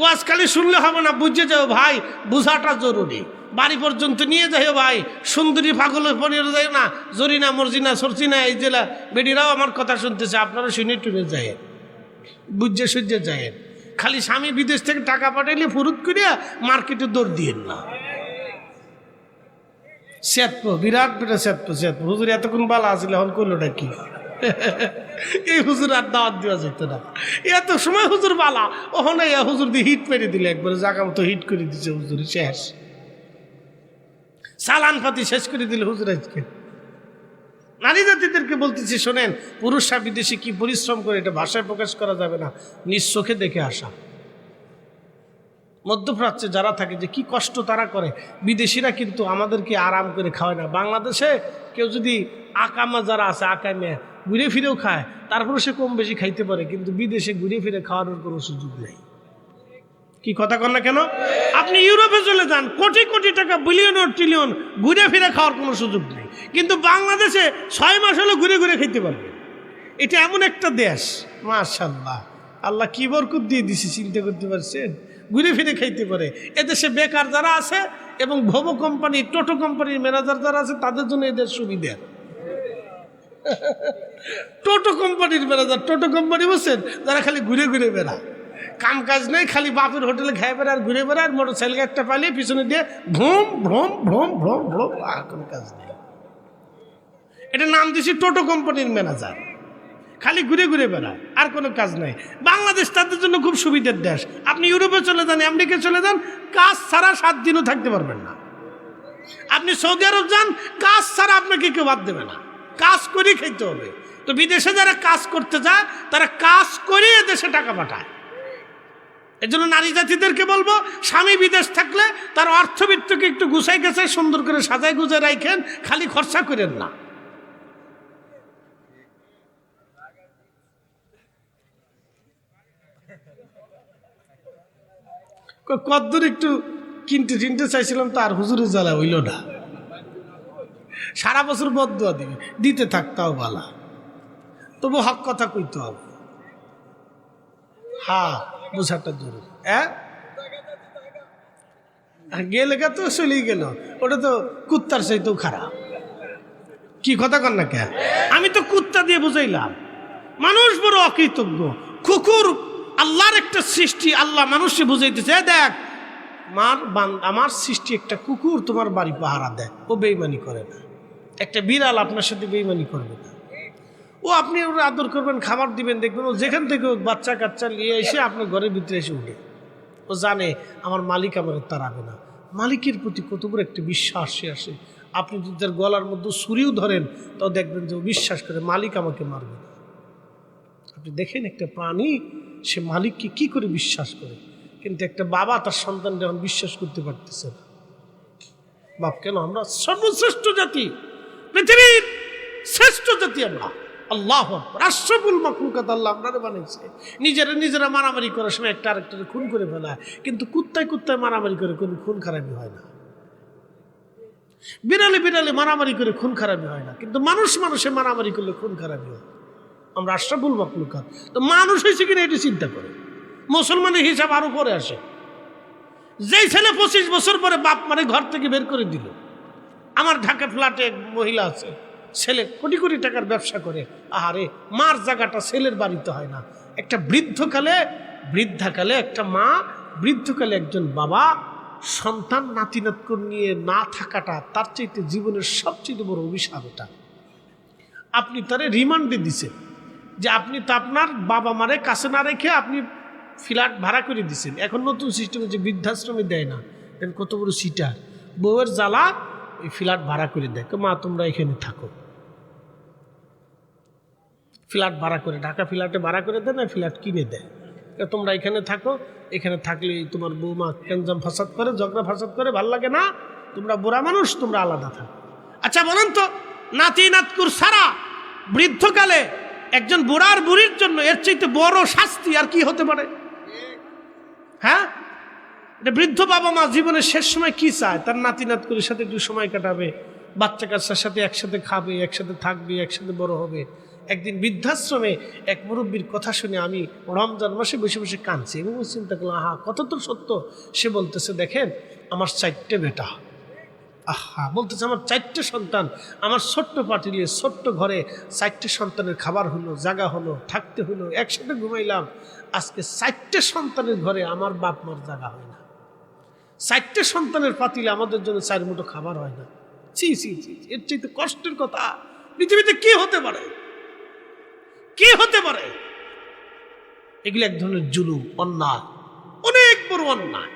Speaker 1: ও আজকাল শুনলে হবে না, বুঝে যাও ভাই, বুঝাটা জরুরি। বাড়ি পর্যন্ত নিয়ে যাইও ভাই, সুন্দরী পাগল পড়িয়ে যাই না, জরিনা মর্জিনা সরচিনা এই জেলা বেডিরাও আমার কথা শুনতেছে, আপনারা শুনে টুনে যায়, বুঝে সুঝে যায়। খালি স্বামী বিদেশ থেকে টাকা পাঠাইলে ফুরুত করিয়া মার্কেটে দৌড় দিয়েন না। ছিয়াত্তর, বিরাট বেটা ছিয়াত্তর। হুজুর এতক্ষণ বালা আসলে এখন করলোটা কি? এই হুজুর আর দাওয়াত দেওয়া যেত না, এত সময় হুজুর বালা, ওখানে হুজুর দিয়ে হিট মেরে দিলে একবারে জায়গা মতো হিট করে দিচ্ছে হুজুর, শেষ সালান পাতি শেষ করে দিলে হুজুর। আজকে নারী জাতিদেরকে বলতেছি, শোনেন, পুরুষরা বিদেশে কি পরিশ্রম করে এটা ভাষায় প্রকাশ করা যাবে না, নিজ চোখে দেখে আসা। মধ্যপ্রাচ্যে যারা থাকে যে কি কষ্ট তারা করে, বিদেশিরা কিন্তু আমাদেরকে আরাম করে খাওয়ায় না। বাংলাদেশে কেউ যদি আকামা যারা আছে, আকামে ঘুরে ফিরেও খায়, তারপরে সে কম বেশি খাইতে পারে, কিন্তু বিদেশে ঘুরে ফিরে খাওয়ানোর কোনো সুযোগ নেই। কি কথা কন না কেন? আপনি ইউরোপে চলে যান, কোটি কোটি টাকা, বিলিয়ন ও ট্রিলিয়ন, ঘুরে ফিরে খাওয়ার কোনো সুযোগ নেই, কিন্তু বাংলাদেশে 6 মাস হলো ঘুরে ঘুরে খেতে পারবে। এটা এমন একটা দেশ, মাশাআল্লাহ, আল্লাহ কি বরকত দিয়ে দিছে, চিন্তা করতে পারছেন? ঘুরে ফিরে খাইতে পারে। এদেশে বেকার যারা আছে এবং ভোবো কোম্পানি, টোটো কোম্পানির ম্যানেজার যারা আছে, তাদের জন্য এদের সুবিধা। টোটো কোম্পানির ম্যানেজার, টোটো কোম্পানি বলছেন, যারা খালি ঘুরে ঘুরে বেড়ায়, কাম কাজ নেই, খালি বাপের হোটেলে খাই বেড়া আর ঘুরে বেড়ায়, মোটর সাইকেল একটা পালিয়ে পিছনে দিয়ে ভ্রম ভ্রম ভ্রম ভ্রম ভ্রম, আর কোনো কাজ নেই। এটা নাম দিছি টোটো কোম্পানির ম্যানেজার, খালি ঘুরে ঘুরে বেড়ায়, আর কোনো কাজ নাই। বাংলাদেশ তাদের জন্য খুব সুবিধার দেশ। আপনি ইউরোপে চলে যান, আমেরিকায় চলে যান, কাজ ছাড়া 7 দিনও থাকতে পারবেন না। আপনি সৌদি আরব যান, কাজ ছাড়া আপনাকে কেউ বাদ দেবে না, কাজ করেই খেতে হবে। তো বিদেশে যারা কাজ করতে যায়, তারা কাজ করে দেশে টাকা পাঠায়। এর জন্য নারী জাতিদেরকে বলবো, স্বামী বিদেশ থাকলে তার অর্থবিত্তকে একটু গুছাই গেছে সুন্দর করে সাজায় গুজায় রাখেন, খালি খরচা করেন না। কদ্দূর একটু কিনতে চাইছিলাম, তার হুজুরের জ্বালা হইল না। সারা বছর বদদুয়া দিবে, দিতে থাকতাও বালা, তবু হক কথা কইতে হবে। হ্যাঁ, বোঝাটা জরুরি। গেলে তো চলেই গেল, ওটা তো কুত্তার চাইতেও খারাপ। কি কথা কন না কে? আমি তো কুত্তা দিয়ে বুঝাইলাম। মানুষ বড় অকৃতজ্ঞ, কুকুর আল্লাহর একটা সৃষ্টি, আল্লাহ মানুষকে বুঝাইতেছে, দেখ আমার সৃষ্টি একটা কুকুর তোমার বাড়ি পাহারা দেয়, ও বেইমানি করে না। একটা বিড়াল আপনার সাথে বেইমানি করবে না, ও আপনি ওরা আদর করবেন, খাবার দিবেন, দেখবেন ও যেখান থেকে বাচ্চা কাচ্চা নিয়ে এসে আপনার ঘরের ভিতরে এসে উঠে। ও জানে আমার মালিক আমার তাড়াবে না। মালিকের প্রতি কত বড় একটা বিশ্বাস আসে। আপনি যদি তার গলার মধ্যে ছুরিও ধরেন, তাও দেখবেন যে ও বিশ্বাস করে মালিক আমাকে মারবে না। আপনি দেখেন একটা প্রাণী সে মালিককে কি করে বিশ্বাস করে, কিন্তু একটা বাবা তার সন্তানকে এখন বিশ্বাস করতে পারতেছে না। বাপ কেন? আমরা সর্বশ্রেষ্ঠ জাতি, পৃথিবীর শ্রেষ্ঠ জাতি আমরা। আল্লাহ রাষ্ট্রপুল মাখলুকাত, আল্লাহ আমরা বানাইছে। নিজেরা মারামারি করার সময় একটা আরেকটাকে খুন করে ফেলায়, কিন্তু কুত্তায় মারামারি করে কোনো খুন খারাপি হয় না। বিড়ালে মারামারি করে খুন খারাপি হয় না, কিন্তু মানুষে মারামারি করলে খুন খারাপি হয়। আমরা রাষ্ট্রপুল মাখলুকাত, তো মানুষ হয়েছে কিনা এটি চিন্তা করে। মুসলমানের হিসাব আরো পরে আসে। যেই ছেলে 25 বছর পরে বাপ মানে ঘর থেকে বের করে দিল। আমার ঢাকা ফ্ল্যাটে এক মহিলা আছে, ছেলে কোটি কোটি টাকার ব্যবসা করে, আহারে মার জায়গাটা ছেলের বাড়িতে হয় না। একটা বৃদ্ধাকালে একটা মা, বৃদ্ধকালে একজন বাবা, সন্তান নাতিনাতক নিয়ে না থাকাটা তার চাইতে জীবনের সবচেয়ে বড় অভিশাপ। এটা আপনি তারে রিমান্ডে দিছেন যে আপনি তো আপনার বাবা মারে কাছে না রেখে আপনি ফ্ল্যাট ভাড়া করে দিছেন। এখন নতুন সিস্টেম হচ্ছে বৃদ্ধাশ্রমে দেয় না, কত বড় সিটার, বউয়ের জ্বালা ওই ফ্ল্যাট ভাড়া করে দেয়, মা তোমরা এখানে থাকো। ফ্ল্যাট ভাড়া করে, ঢাকা ফ্ল্যাটে ভাড়া করে দেয় না, ফ্ল্যাট কিনে দেয়, তোমরা এখানে থাকো। এখানে থাকলে তোমার বৌমা কেঞ্জাম ফাসাদ করে, ঝগড়া ফাসাদ করে, ভাল লাগে না, তোমরা বুড়া মানুষ, তোমরা আলাদা থাকো। আচ্ছা বলেন তো, নাতি নাতকুর সারা বৃদ্ধকালে একজন বুড়ার বুড়ির জন্য এর চাইতে বড় শাস্তি আর কি হতে পারে? হ্যাঁ, এটা বৃদ্ধ বাবা মা জীবনের শেষ সময় কি চায়? তার নাতি নাতকুরের সাথে একটু সময় কাটাবে, বাচ্চা কাচ্চার সাথে একসাথে খাবে, একসাথে থাকবে, একসাথে বড় হবে। একদিন বৃদ্ধাশ্রমে এক মুরব্বীর কথা শুনে আমি রমজান মাসে বসে বসে কাঁদছি এবং চিন্তা করলাম, আহা কত তো সত্য। সে বলতেছে, দেখেন আমার 4টে বেটা, আহা বলতেছে আমার 4টে সন্তান, আমার ছোট্ট পাটিলিয়ে ছোট্ট ঘরে 4টে সন্তানের খাবার হলো, জায়গা হলো, থাকতে হলো, একসাথে ঘুমাইলাম। আজকে 4টে সন্তানের ঘরে আমার বাপ মার জায়গা হয় না, 4টে সন্তানের পাতিলে আমাদের জন্য 4 মুঠো খাবার হয় না। 4টে সন্তানের ছি ছি ছি, এর চাইতে কষ্টের কথা পৃথিবীতে কি হতে পারে, কি হতে পারে? এগুলো এক ধরনের জুলুম, অন্যায়, অনেক বড় অন্যায়।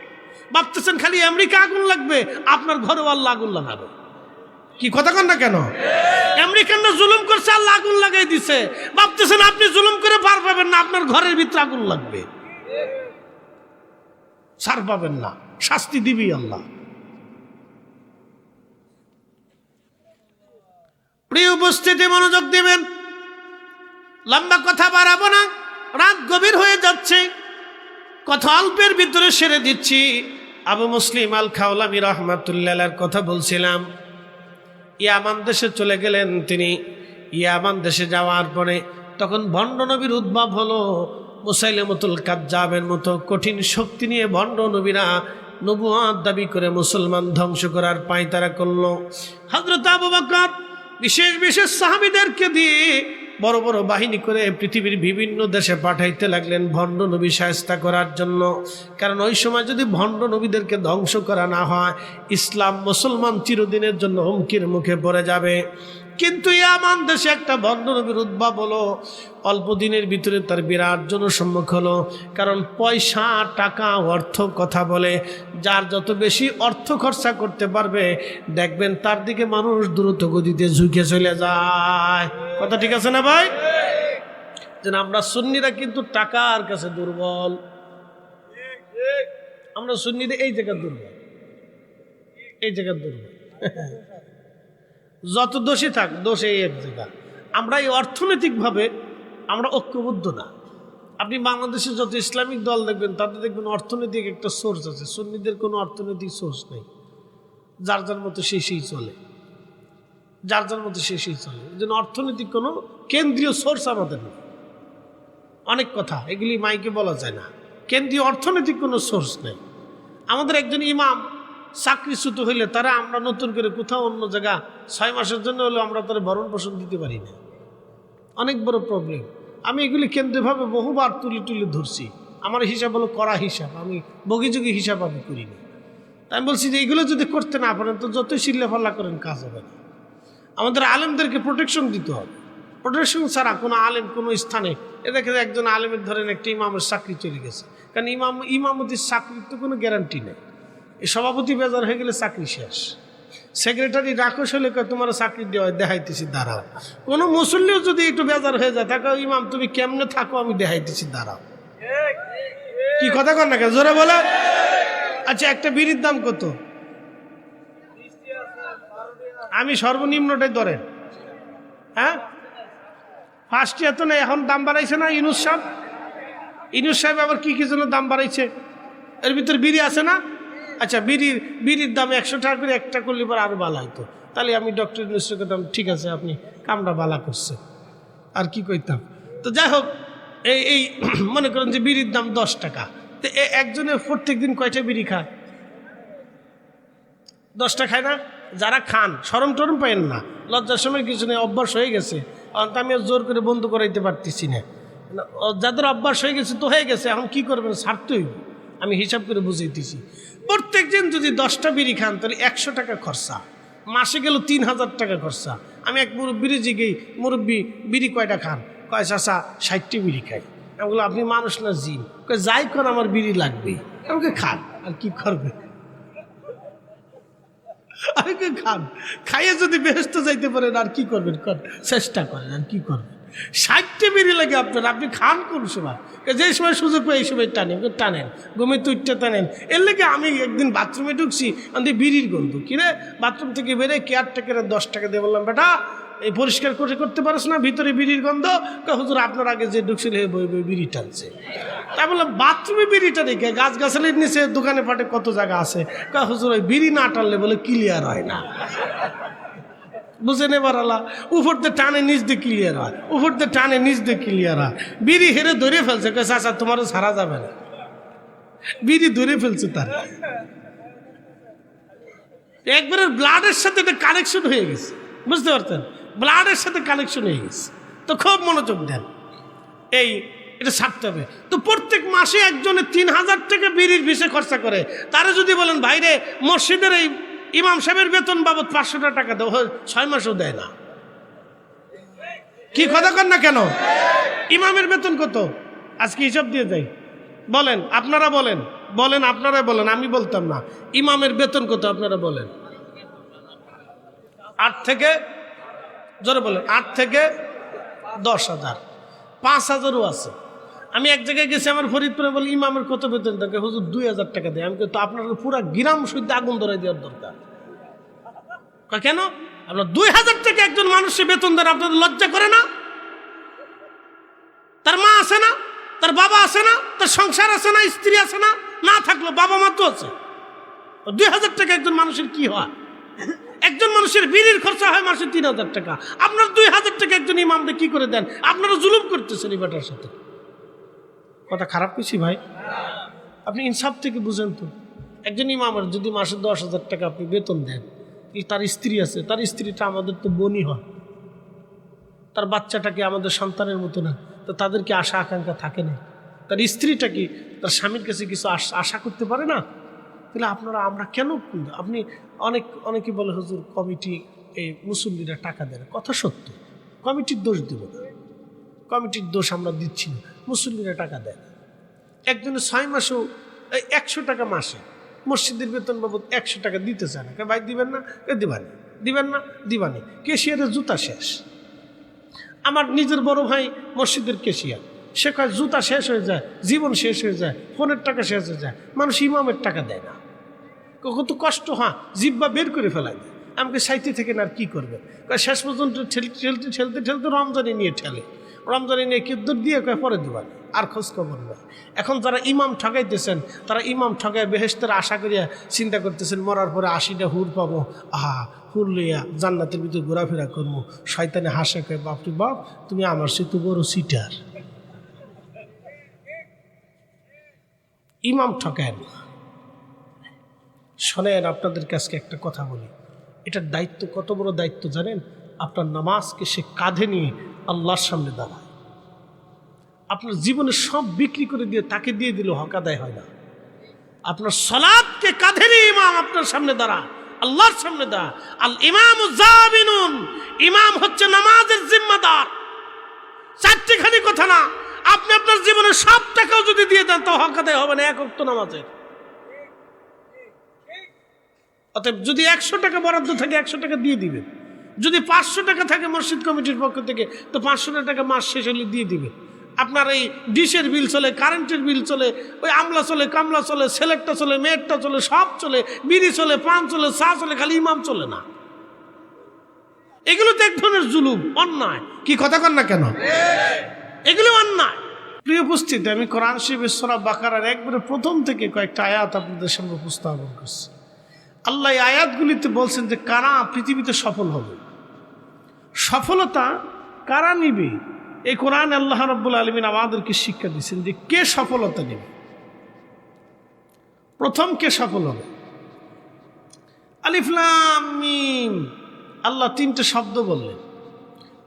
Speaker 1: ভাবতেছেন খালি আমেরিকা আগুন লাগবে, আপনার ঘরেও আল্লাহ আগুন লাগাবে। কি কথা কন না কেন? আমেরিকানরা জুলুম করছে, আল্লাহ আগুন লাগাই দিছে। ভাবতেছেন আপনি জুলুম করে পার পাবেন না, আপনার ঘরের ভিতরে আগুন লাগবে, ছাড় পাবেন না, শাস্তি দিবি আল্লাহ। প্রিয় উপস্থিতি, মনোযোগ দিবেন, লম্বা কথা বাড়াবো না, রাত গভীর হয়ে যাচ্ছে, কথা অল্পের ভিতরে সেরে দিচ্ছি। আবু মুসলিম আল খাওলামি রহমাতুল্লাহ আলাইহির কথা বলছিলাম। ইয়ামান দেশে চলে গেলেন তিনি। ইয়ামান দেশে যাওয়ার পরে তখন ভণ্ড নবীর উদ্ভব হলো। মুসাইলিমাতুল কাজ্জাবের মতো কঠিন শক্তি নিয়ে ভণ্ড নবীরা নবুয়ত দাবি করে মুসলমান ধ্বংস করার পায়তারা করলো। হযরত আবু বকর বিশেষ বিশেষ সাহাবীদেরকে দিয়ে বড় বড় বাহিনী করে পৃথিবীর বিভিন্ন দেশে পাঠাইতে লাগলেন ভণ্ড নবী শায়েস্তা করার জন্য। কারণ ওই সময় যদি ভণ্ড নবীদেরকে ধ্বংস করা না হয়, ইসলাম মুসলমান চিরদিনের জন্য হুমকির মুখে পড়ে যাবে। কিন্তু ইয়ামান দেশে একটা ভণ্ড নবীর উদ্ভব হলো। অল্প দিনের ভিতরে তার বিরাট জনসম্মুখ হলো। কারণ পয়সা, টাকা, অর্থ কথা বলে। যার যত বেশি অর্থ খরচা করতে পারবে, দেখবেন তার দিকে মানুষ দ্রুত গতিতে ঝুঁকে চলে যায়। কথা ঠিক আছে না ভাই? যেন আমরা সুন্নিরা কিন্তু টাকার কাছে দুর্বল। আমরা সুন্নিরা এই জায়গায় দুর্বল, এই জায়গায় দুর্বল। যত দোষী থাক, দোষ এই এক জায়গা। আমরা এই অর্থনৈতিকভাবে আমরা ঐক্যবদ্ধ না। আপনি বাংলাদেশে যত ইসলামিক দল দেখবেন, তাতে দেখবেন অর্থনৈতিক একটা সোর্স আছে। সুন্নিদের কোনো অর্থনৈতিক সোর্স নেই। যার যার মতো সেই চলে, যার যার মতো সেই চলে। এই জন্য অর্থনৈতিক কোনো কেন্দ্রীয় সোর্স আমাদের নেই। অনেক কথা এগুলি মাইকে বলা যায় না। কেন্দ্রীয় অর্থনৈতিক কোনো সোর্স নেই। আমাদের একজন ইমাম চাকরিচ্যুত হইলে তারা আমরা নতুন করে কোথাও অন্য জায়গা 6 মাসের জন্য হলেও আমরা তারা ভরণ পোষণ দিতে পারি না। অনেক বড় প্রবলেম। আমি এগুলি কেন্দ্রীয়ভাবে বহুবার তুলে ধরছি। আমার হিসাব হলো করা হিসাব, আমি বগিযোগী হিসাব আমি করি না। তাই আমি বলছি যে এগুলো যদি করতে না পারেন তো যতই চিল্লাফাল্লা করেন কাজ হবে না। আমাদের আলেমদেরকে প্রোটেকশন দিতে হবে। প্রোটেকশন ছাড়া কোনো আলেম কোনো স্থানে, এ দেখে একজন আলেমের ধরেন একটা ইমামের চাকরি চলে গেছে, কারণ ইমামতির চাকরির তো কোনো গ্যারান্টি নেই। এই সভাপতি বেজার হয়ে গেলে চাকরি শেষ। সেক্রেটারি রাখস হলে তোমার চাকরি দেওয়া দেখাইতেছি দাঁড়াও। কোনো মুসল্লিও যদি একটু বেজার হয়ে যায়, তাকে ইমাম তুমি কেমনে থাকো আমি দেখাইতেছি দাঁড়াও। কি কথা কর না, জোরে বলে। আচ্ছা, একটা বিড়ির দাম কত? আমি সর্বনিম্নটাই ধরেন, হ্যাঁ 5 টাকা তো না, এখন দাম বাড়াইছে না ইউনুস সাহেব আবার কি জন্য দাম বাড়াইছে? এর ভিতরে বিড়ি আছে না? আচ্ছা, বিড়ির দাম 100 টাকা করে একটা করলে পর আরো ভালো হইতো। তাহলে আমি ডক্টর ইউনুসকে করতাম, ঠিক আছে আপনি কামটা ভালো করছে, আর কি কইতাম। তো যাই হোক, এই মনে করেন যে বিড়ির দাম 10 টাকা, তো একজনের প্রত্যেক দিন কয়টা বিড়ি খায়? 10টা খায় না? যারা খান শরম টরম পাইন না, লজ্জার সময় কিছু নেই, অভ্যাস হয়ে গেছে। আমি আর জোর করে বন্ধ করাইতে পারতেছি না। যাদের অভ্যাস হয়ে গেছে তো হয়ে গেছে, এখন কি করবেন, ছাড়তেই। আমি হিসাব করে বুঝাইতেছি, প্রত্যেক দিন যদি 10টা বিড়ি খান তাহলে 100 টাকা খরচা, মাসে গেল 3000 টাকা খরচা। আমি এক মুরব্বীর জিগেই, মুরব্বী বিড়ি কয়টা খান? কয় চাচা 60টি বিড়ি খাই। আমি বললাম আপনি মানুষ না জিন? কয় যাই কর আমার বিড়ি লাগবেই। আমাকে খান, আর কি করবে? আরেকে খান, খাইয়ে যদি বেহেশতে যাইতে পারেন আর কি করবেন? চেষ্টা করেন, আর কি করবেন? 60টি বিড়ি লাগে আপনার, আপনি খান কোন সময়? যে সময় সুযোগ পাই এই সময় টানেন, ঘুমে তুইটা টানেন। এর লেগে আমি একদিন বাথরুমে ঢুকছি, আমি বিড়ির গন্ধ। কিরে, বাথরুম থেকে বেরে কেয়ারটেকারে 10 টাকা দিয়ে বললাম, বেটা এই পরিষ্কার করতে পারছ না, ভিতরে বিড়ির গন্ধ। হুজুর আপনার আগে যে ঢুকছিল বই বিড়ি টানছে। তাই বললাম বাথরুমে বিড়িটা রেখে গাছগাছালির নিচে দোকানে পাটে কত জায়গা আছে। হুজুর ওই বিড়ি না টানলে বলে ক্লিয়ার হয় না। বুঝে নেবার আলা, উপর দিয়ে টানে নিচ দিয়ে ক্লিয়ার হয়, উপর দিয়ে টানে নিচ দিয়ে ক্লিয়ার হয়। বিড়ি হেরে ধরে ফেলছে, চাচা তোমারও ছাড়া যাবে না। বিড়ি ধরে ফেলছে তার, একবারের ব্লাডের সাথে এটা কানেকশন হয়ে গেছে। বুঝতে পারতেন, ব্লাডের সাথে কানেকশন হয়ে গেছে। তো খুব মনোযোগ দেন, এটা ছাড়তে হবে। তো প্রত্যেক মাসে একজনে 3000 টাকা বিড়ির বিষে খরচা করে। তারা যদি বলেন ভাইরে মসজিদের ইমাম সাহেবের বেতন বাবদ 500 টাকা দেয়, 6 মাসও দেয় না। কি কথা কন না কেন? ইমামের বেতন কত আজকে হিসাব দিয়ে যাই, বলেন আপনারা, বলেন বলেন আপনারা বলেন, আমি বলতাম না। ইমামের বেতন কত আপনারা বলেন? 8 থেকে, জোরে বলেন, 8 থেকে 10,000, 5,000ও আছে। আমি এক জায়গায় গেছি, আমার ফরিদপুরে, বলি ইমামের কত বেতন থাকে? হুজুর 2,000 টাকা দেয়। আমি তো আপনার পুরো গ্রাম শুদ্ধ আগুন ধরাই দেওয়ার দরকার। কেন আপনার 2,000 টাকা একজন মানুষের বেতন দেন? আপনাদের লজ্জা করে না? তার মা আছে না, তার বাবা আছে না, তার সংসার আছে না, স্ত্রী আছে না? না থাকলো বাবা মা তো আছে। 2,000 টাকা একজন মানুষের কি হয়? একজন মানুষের বিড়ির খরচা হয় মাসে 3,000 টাকা। আপনার 2,000 টাকা একজন ইমামকে কি করে দেন? আপনারা জুলুম করতেছেন এই বেটার সাথে। কথা খারাপ কিছু ভাই? আপনি ইনসাফ থেকে বুঝেন তো। একজন ইমামের যদি মাসে 10,000 টাকা আপনি বেতন দেন, তার স্ত্রী আছে, তার স্ত্রীটা আমাদের তো বোনই হয়, তার বাচ্চাটাকে আমাদের সন্তানের মতো না, তো তাদেরকে আশা আকাঙ্ক্ষা থাকে না? তার স্ত্রীটা কি তার স্বামীর কাছে কিছু আশা করতে পারে না? তাহলে আমরা কেন? আপনি অনেকে বলে হুজুর কমিটি, এই মুসল্লিরা টাকা দেয় না। কথা সত্য, কমিটির দোষ দেব না, কমিটির দোষ আমরা দিচ্ছি না, মুসল্লিরা টাকা দেয় না। একজনের 6 মাসেও 100 টাকা মাসে মসজিদের বেতন বাবদ 100 টাকা দিতে চায় না। ভাই দিবেন না? দিবানি। দিবেন না? দিবানি। কেশিয়ারের জুতা শেষ। আমার নিজের বড় ভাই মসজিদের কেশিয়ার, সে কয় জুতা শেষ হয়ে যায়, জীবন শেষ হয়ে যায়, ফোনের টাকা শেষ হয়ে যায়, মানুষ ইমামের টাকা দেয় না। কত কষ্ট হয়, জিব্বা বের করে ফেলায়। আমাকে সাইতে থেকে না আর কি করবে? শেষ পর্যন্ত ঠেলতে ঠেলতে ঠেলতে রমজানি নিয়ে ঠেলে, রমজানি নিয়ে কিদ্দুর দিয়ে কয় পরে দেবেন, আর খোঁজ খবর নেই। এখন যারা ইমাম ঠগাইতেছেন, তারা ইমাম ঠগায় বেহেশতের আশা করিয়া চিন্তা করতেছেন মরার পরে 80টা হুর পাবো, আহা হুর লইয়া জান্নাতের ভিতরে ঘোরাফেরা করবো। শয়তানে হাসে কয় বাপরে বাপ, তুমি আমার সে তো বড় সিটার। ইমাম ঠকায় না। শোনেন, আপনাদের কাছে একটা কথা বলি, এটার দায়িত্ব কত বড় দায়িত্ব জানেন? আপনার নামাজকে সে কাঁধে নিয়ে আল্লাহর সামনে দাঁড়ায়। আপনার জীবনে সব বিক্রি করে দিয়ে তাকে দিয়ে দিল হক আদায় হয় না। আপনার সালাতকে কাঁধে নিয়ে ইমাম আপনার সামনে দাঁড়ায়, আল্লাহর সামনে দাঁড়ায়। আল ইমামু জামিনুন, ইমাম হচ্ছে নামাজের জিম্মাদার। 4টিখানি কথা না, আপনি আপনার জীবনে সব টাকাও যদি দিয়ে দেন তো হক আদায় হবে না এক ওয়াক্ত নামাজের। অতএব যদি 100 টাকা বরাদ্দ থাকে 100 টাকা দিয়ে দিবেন। যদি 500 টাকা থাকে মসজিদ কমিটির পক্ষ থেকে, তো 500 টাকা মাস শেষ হলে দিয়ে দিবেন। আপনার এই ডিশের বিল চলে, কারেন্টের বিল চলে, ওই আমলা চলে, কামলা চলে, ছেলেরটা চলে, মেয়েরটা চলে, সব চলে, বিড়ি চলে, পান চলে, চা চলে, খালি ইমাম চলে না। এগুলো তো এক ধরনের জুলুম, অন্যায়। কি কথা কন না কেন? এগুলো অন্যায়। প্রিয় উপস্থিতি, আমি কোরআন শরীফের সূরা বাকারার একবারে প্রথম থেকে কয়েকটা আয়াত আপনাদের সামনে উপস্থাপন করছি। আল্লাহ এই আয়াতগুলিতে বলছেন যে কারা পৃথিবীতে সফল হবে, সফলতা কারা নিবে। এই কোরআন আল্লাহ রাব্বুল আলামিন আমাদেরকে শিক্ষা দিচ্ছেন যে কে সফলতা নেবে। প্রথম কে সফল হবে? আলিফ লাম মিম। আল্লাহ 3টে শব্দ বললেন,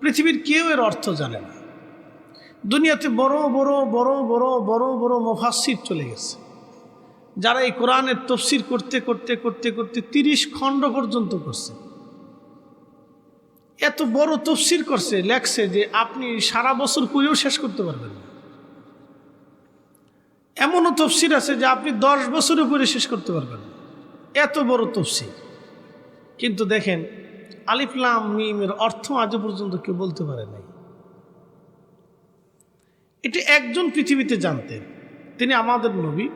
Speaker 1: পৃথিবীর কেউ এর অর্থ জানে না। দুনিয়াতে বড় বড় বড় বড় বড় বড় মুফাসসির চলে গেছে, যারা এই কোরআনের তাফসীর করতে করতে করতে করতে 30 খণ্ড পর্যন্ত করছে। এত বড় তাফসীর করছে, লেখছে যে আপনি সারা বছর পড়েও শেষ করতে পারবেন না। এমনও তাফসীর আছে যে আপনি 10 বছরে পড়ে শেষ করতে পারবেন না, এত বড় তাফসীর। কিন্তু দেখেন, আলিফ লাম মিমের অর্থ আজও পর্যন্ত কেউ বলতে পারে নাই। এটি একজন পৃথিবীতে জানতেন, তিনি আমাদের নবী।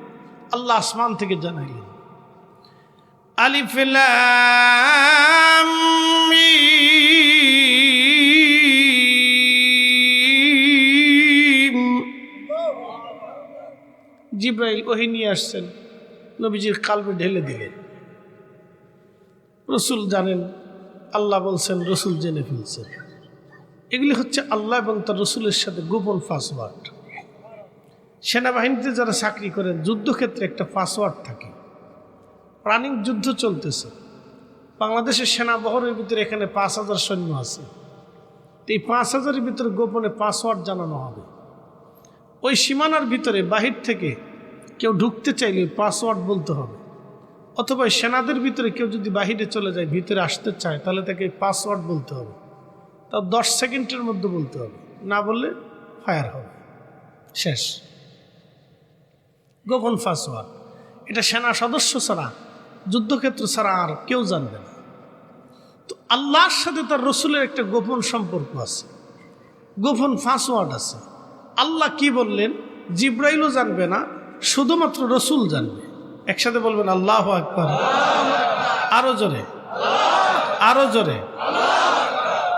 Speaker 1: আল্লাহ আসমান থেকে জানাইলেন আলিফ লাম মিম। জিব্রাইল ওহী নিয়ে আসছেন, নবীজির কালবে ঢেলে দিলেন। রসুল জানেন, আল্লাহ বলছেন, রসুল জেনে ফেলছেন। এগুলি হচ্ছে আল্লাহ এবং তার রসুলের সাথে গোপন পাসওয়ার্ড। সেনাবাহিনীতে যারা চাকরি করেন, যুদ্ধক্ষেত্রে একটা পাসওয়ার্ড থাকে। রানিং যুদ্ধ চলতেছে, বাংলাদেশের সেনাবহরের ভিতরে এখানে 5,000 সৈন্য আছে। এই 5,000-এর ভিতরে গোপনে পাসওয়ার্ড জানানো হবে। ওই সীমানার ভিতরে বাহির থেকে কেউ ঢুকতে চাইলে পাসওয়ার্ড বলতে হবে। অথবা সেনাদের ভিতরে কেউ যদি বাহিরে চলে যায়, ভিতরে আসতে চায়, তাহলে তাকে পাসওয়ার্ড বলতে হবে, তাও 10 সেকেন্ডের মধ্যে বলতে হবে, না বললে ফায়ার হবে, শেষ। গোপন পাসওয়ার্ড, এটা সেনা সদস্য ছাড়া, যুদ্ধক্ষেত্র ছাড়া আর কেউ জানবে না। তো আল্লাহর সাথে তার রসুলের একটা গোপন সম্পর্ক আছে, গোপন পাসওয়ার্ড আছে। আল্লাহ কি বললেন জিব্রাইলও জানবে না, শুধুমাত্র রসুল জানবে। একসাথে বলবেন আল্লাহু আকবার, আরো জোরে, আরো জোরে।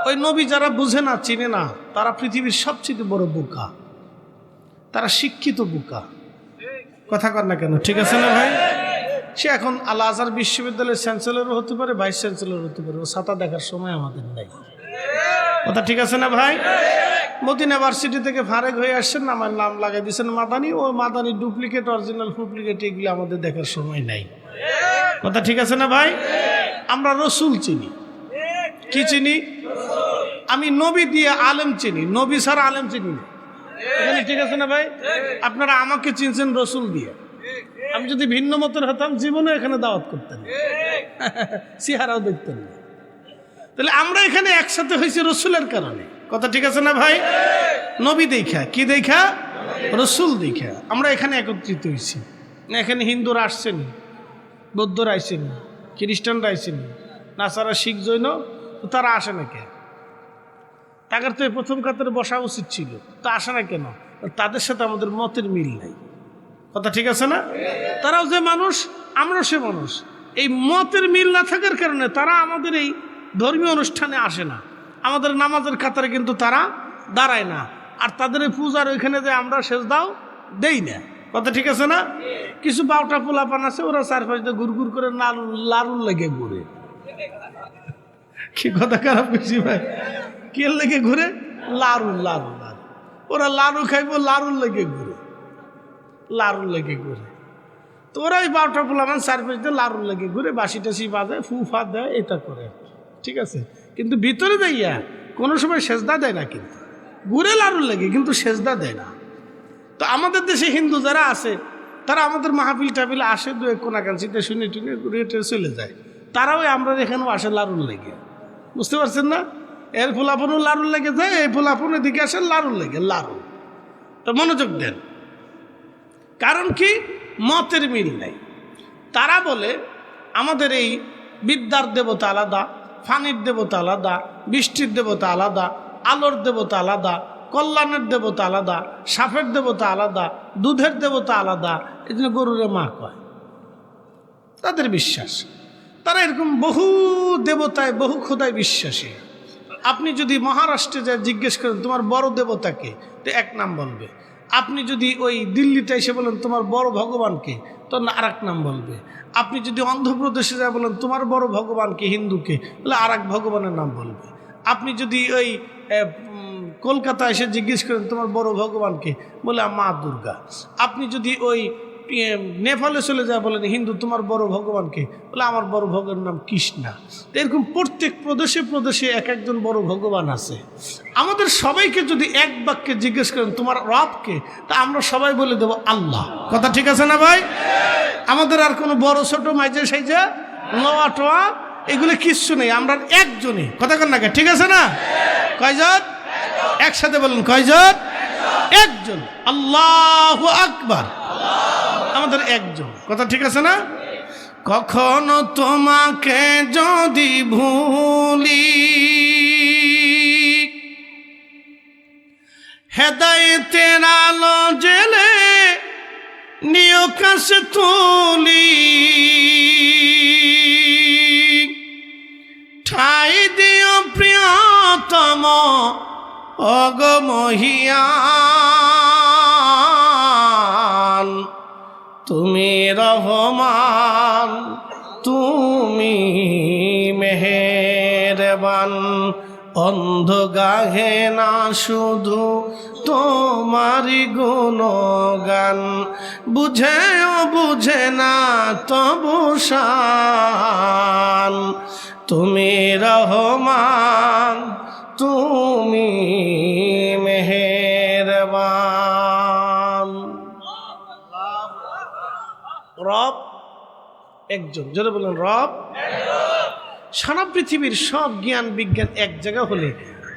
Speaker 1: ওই নবী যারা বুঝে না, চিনে না, তারা পৃথিবীর সবচেয়ে বড় বোকা, তারা শিক্ষিত বোকা। কথা কর না কেন, ঠিক আছে না ভাই? সে এখন আল আজহার বিশ্ববিদ্যালয়ের চ্যান্সেলরও হতে পারে, ভাইস চ্যান্সেলর হতে পারে, ও ছাতা দেখার সময় আমাদের নাই। কথা ঠিক আছে না ভাই? মদিনা ইউনিভার্সিটি থেকে ফারেক হয়ে আসছেন, আমার নাম লাগাই দিয়েছেন মাদানি, ও মাদানি ডুপ্লিকেট অরিজিনাল ডুপ্লিকেট এগুলো আমাদের দেখার সময় নাই। কথা ঠিক আছে না ভাই? আমরা রসুল চিনি। কি চিনি? আমি নবী দিয়ে আলেম চিনি, নবী ছাড়া আলেম চিনি না। এখানে ঠিক আছে না ভাই? আপনারা আমাকে চিনছেন রসুল দিয়ে। আমি যদি ভিন্ন মতের হতাম, জীবনে এখানে দাওয়াত করতেন না, চেহারাও দেখতেন না। তাহলে আমরা এখানে একসাথে হয়েছি রসুলের কারণে। কথা ঠিক আছে না ভাই? নবী দেখা, কি দেখা? রসুল দেখা আমরা এখানে একত্রিত হয়েছি। এখানে হিন্দুরা আসছেনি, বৌদ্ধরা আসছেনি, খ্রিস্টানরা আসছেনি, নাসারা, শিখ, জৈন, তো তারা আসে না কেন? তাদের তো প্রথম কাতারে বসা উচিত ছিল, তা আসে না কেন? তাদের সাথে আমাদের মতের মিল নাই। কথা ঠিক আছে না? তারাও যে মানুষ, আমরাও সে মানুষ। এই মতের মিল না থাকার কারণে তারা আমাদের এই ধর্মীয় অনুষ্ঠানে আসে না, আমাদের নামাজের কাতারে কিন্তু তারা দাঁড়ায় না, আর তাদের এই পূজার ওইখানে যে আমরা সেজদাও দেই না। কথা ঠিক আছে না? কিছু বাউটা পোলাপান আছে, ওরা চারপাশ দিয়ে ঘুরঘুর করে লারুল লেগে ঘুরে। কি কথা খারাপ বেশি ভাই? কে লেগে ঘুরে? লারুল, লারুল, লারু। ওরা লারু খাইবো, লারুল লেগে ঘুরে, লারুল লেগে ঘুরে। তো ওরা ওই বাউটা পোলাপান চারপাশ দিয়ে লারুল লেগে ঘুরে, বাসি টাসি বাজায়, ফুফা দেয়, এটা করে, ঠিক আছে। কিন্তু ভিতরে যাইয়া কোনো সময় সেজদা দেয় না, কিন্তু ঘুরে লারুল লেগে, কিন্তু সেজদা দেয় না। তো আমাদের দেশে হিন্দু যারা আছে, তারা আমাদের মাহফিল টাফিলে আসে, দু এক কোনাকাঞ্চিতে শুনে টুনে রেটে চলে যায়। তারাও আমরা এখানেও আসে লারুল লেগে। বুঝতে পারছেন না? এর ফুলাপনও লারুল লেগে যায়, এই ফুলাপন এদিকে আসে লারুল লেগে, লারুল। তো মনোযোগ দেন, কারণ কি? মতের মিল নাই। তারা বলে আমাদের এই বিদ্যার দেবতা আলাদা, ফানির দেবতা আলাদা, বৃষ্টির দেবতা আলাদা, আলোর দেবতা আলাদা, কল্যাণের দেবতা আলাদা, সাপের দেবতা আলাদা, দুধের দেবতা আলাদা। এই জন্য গরুরে মা কয়, তাদের বিশ্বাস। তারা এরকম বহু দেবতায়, বহু খোদায় বিশ্বাসী। আপনি যদি মহারাষ্ট্রে যা জিজ্ঞেস করেন তোমার বড় দেবতাকে, তো এক নাম বলবে। আপনি যদি ওই দিল্লিতে এসে বলেন তোমার বড় ভগবানকে, তো আর এক নাম বলবে। আপনি যদি অন্ধ্রপ্রদেশে যা বলেন তোমার বড় ভগবানকে, হিন্দুকে, তাহলে আর এক ভগবানের নাম বলবে। আপনি যদি ওই কলকাতা এসে জিজ্ঞেস করেন তোমার বড় ভগবানকে, বলে মা দুর্গা। আপনি যদি ওই নেপালে চলে যায় বলেন হিন্দু তোমার বড় ভগবানকে, বলে আমার বড় ভগবানের নাম কৃষ্ণা। এরকম প্রত্যেক প্রদেশে প্রদেশে এক একজন বড় ভগবান আছে। আমাদের সবাইকে যদি এক বাক্যে জিজ্ঞেস করেন তোমার রবকে, তা আমরা সবাই বলে দেবো আল্লাহ। কথা ঠিক আছে না ভাই? আমাদের আর কোনো বড় ছোট মাইজে সাইজা নোয়া টোয়া এগুলো কিচ্ছু নেই, আমরা একজনই। কথা কন না, ঠিক আছে না? কয়জন? একসাথে বলুন, কয়জন? একজন। আল্লাহু আকবার, আমাদের একজন। কথা ঠিক আছে না? কখনো তোমাকে যদি ভুলি, হেদায়েতের আলো জেলে নিয় কাছে তুলি, ঠাই দিও প্রিয়তম অগমহিয়ান, তুমি রহমান, তুমি মেহেরবান। অন্ধ গাহে না শুধু তোমারি গুণগান, বুঝেও বুঝে না তবু শান, তুমি রহমান, তুমি মেহেরবান। রব একজন। জোরে বলেন রব। সারা পৃথিবীর সব জ্ঞান বিজ্ঞান এক জায়গা হলে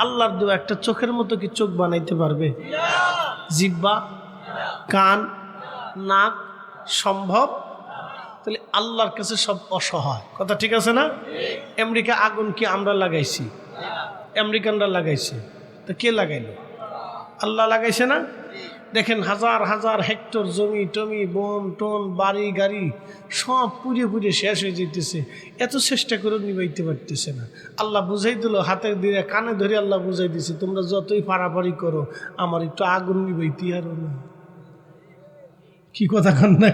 Speaker 1: আল্লাহর দেওয়া একটা চোখের মতো কি চোখ বানাইতে পারবে? জিহ্বা, কান, নাক সম্ভব? তাহলে আল্লাহর কাছে সব অসহায়। কথা ঠিক আছে না? আমেরিকা আগুন কি আমরা লাগাইছি? আমেরিকানরা লাগাইছে। তো কে লাগাইলো? আল্লাহ লাগাইছে না? দেখেন হাজার হাজার হেক্টর জমি টমি বন টন বাড়ি গাড়ি সব পুড়ে পুড়ে শেষ হয়ে যেতেছে, এত চেষ্টা করে নিবাইতে পারতেছে না। আল্লাহ বুঝাই দিল, হাতে দিয়ে কানে ধরে আল্লাহ বুঝাই দিছে, তোমরা যতই পারাপারি করো আমার একটু আগুন নিবাইতে আরো না। কি কথা কান না?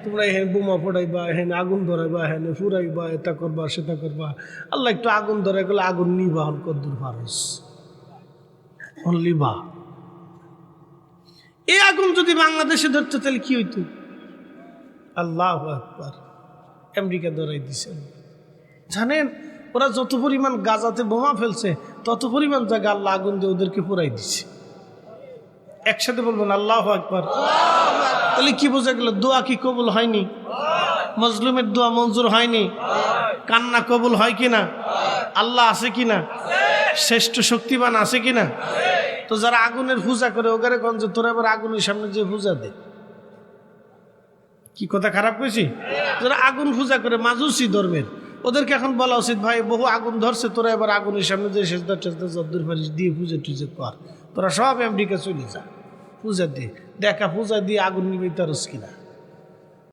Speaker 1: তোমরা এখানে বোমা ফোড়াইবা, এখানে আগুন ধরাইবা, এখানে ফুরাইবা, এটা করবা সেটা করবা। আল্লাহ একটু আগুন ধরাই গেলে আগুন নিবা হন কদ্দুর ফারস লিবা। এই আগুন যদি বাংলাদেশে ধরতো তাহলে কি হইতো? আল্লাহু আকবার। আমেরিকা ধরাই দিছে। জানেন ওরা যত পরিমাণ গাজাতে বোমা ফেলছে তত পরিমাণ জায়গা আল্লাহ আগুন দিয়ে ওদেরকে পুরাই দিচ্ছে। একসাথে বলবেন আল্লাহু আকবার। তাহলে কি বোঝা গেল? দোয়া কি কবুল হয়নি? মজলুমের দোয়া মঞ্জুর হয়নি? কান্না কবুল হয় কিনা? আল্লাহ আছে কিনা? শ্রেষ্ঠ শক্তিবান আছে কিনা? তো যারা আগুনের পূজা করে ওগারে গঞ্জে তোরা এবার আগুনের সামনে যে পূজা দে, কি কথা খারাপ কইছি? যারা আগুন পূজা করে মাজুসি ধর্মের, ওদেরকে এখন বলা উচিত ভাই বহু আগুন ধরছে, তোরা এবার আগুনের সামনে যে সেজদা টেজদা যদ্দুর পারিস দিয়ে পূজা টুজা কর। তোরা সব আমেরিকা চলে যা, পূজা দিয়ে দেখা পূজা দিয়ে আগুন নিবে তারস কিনা।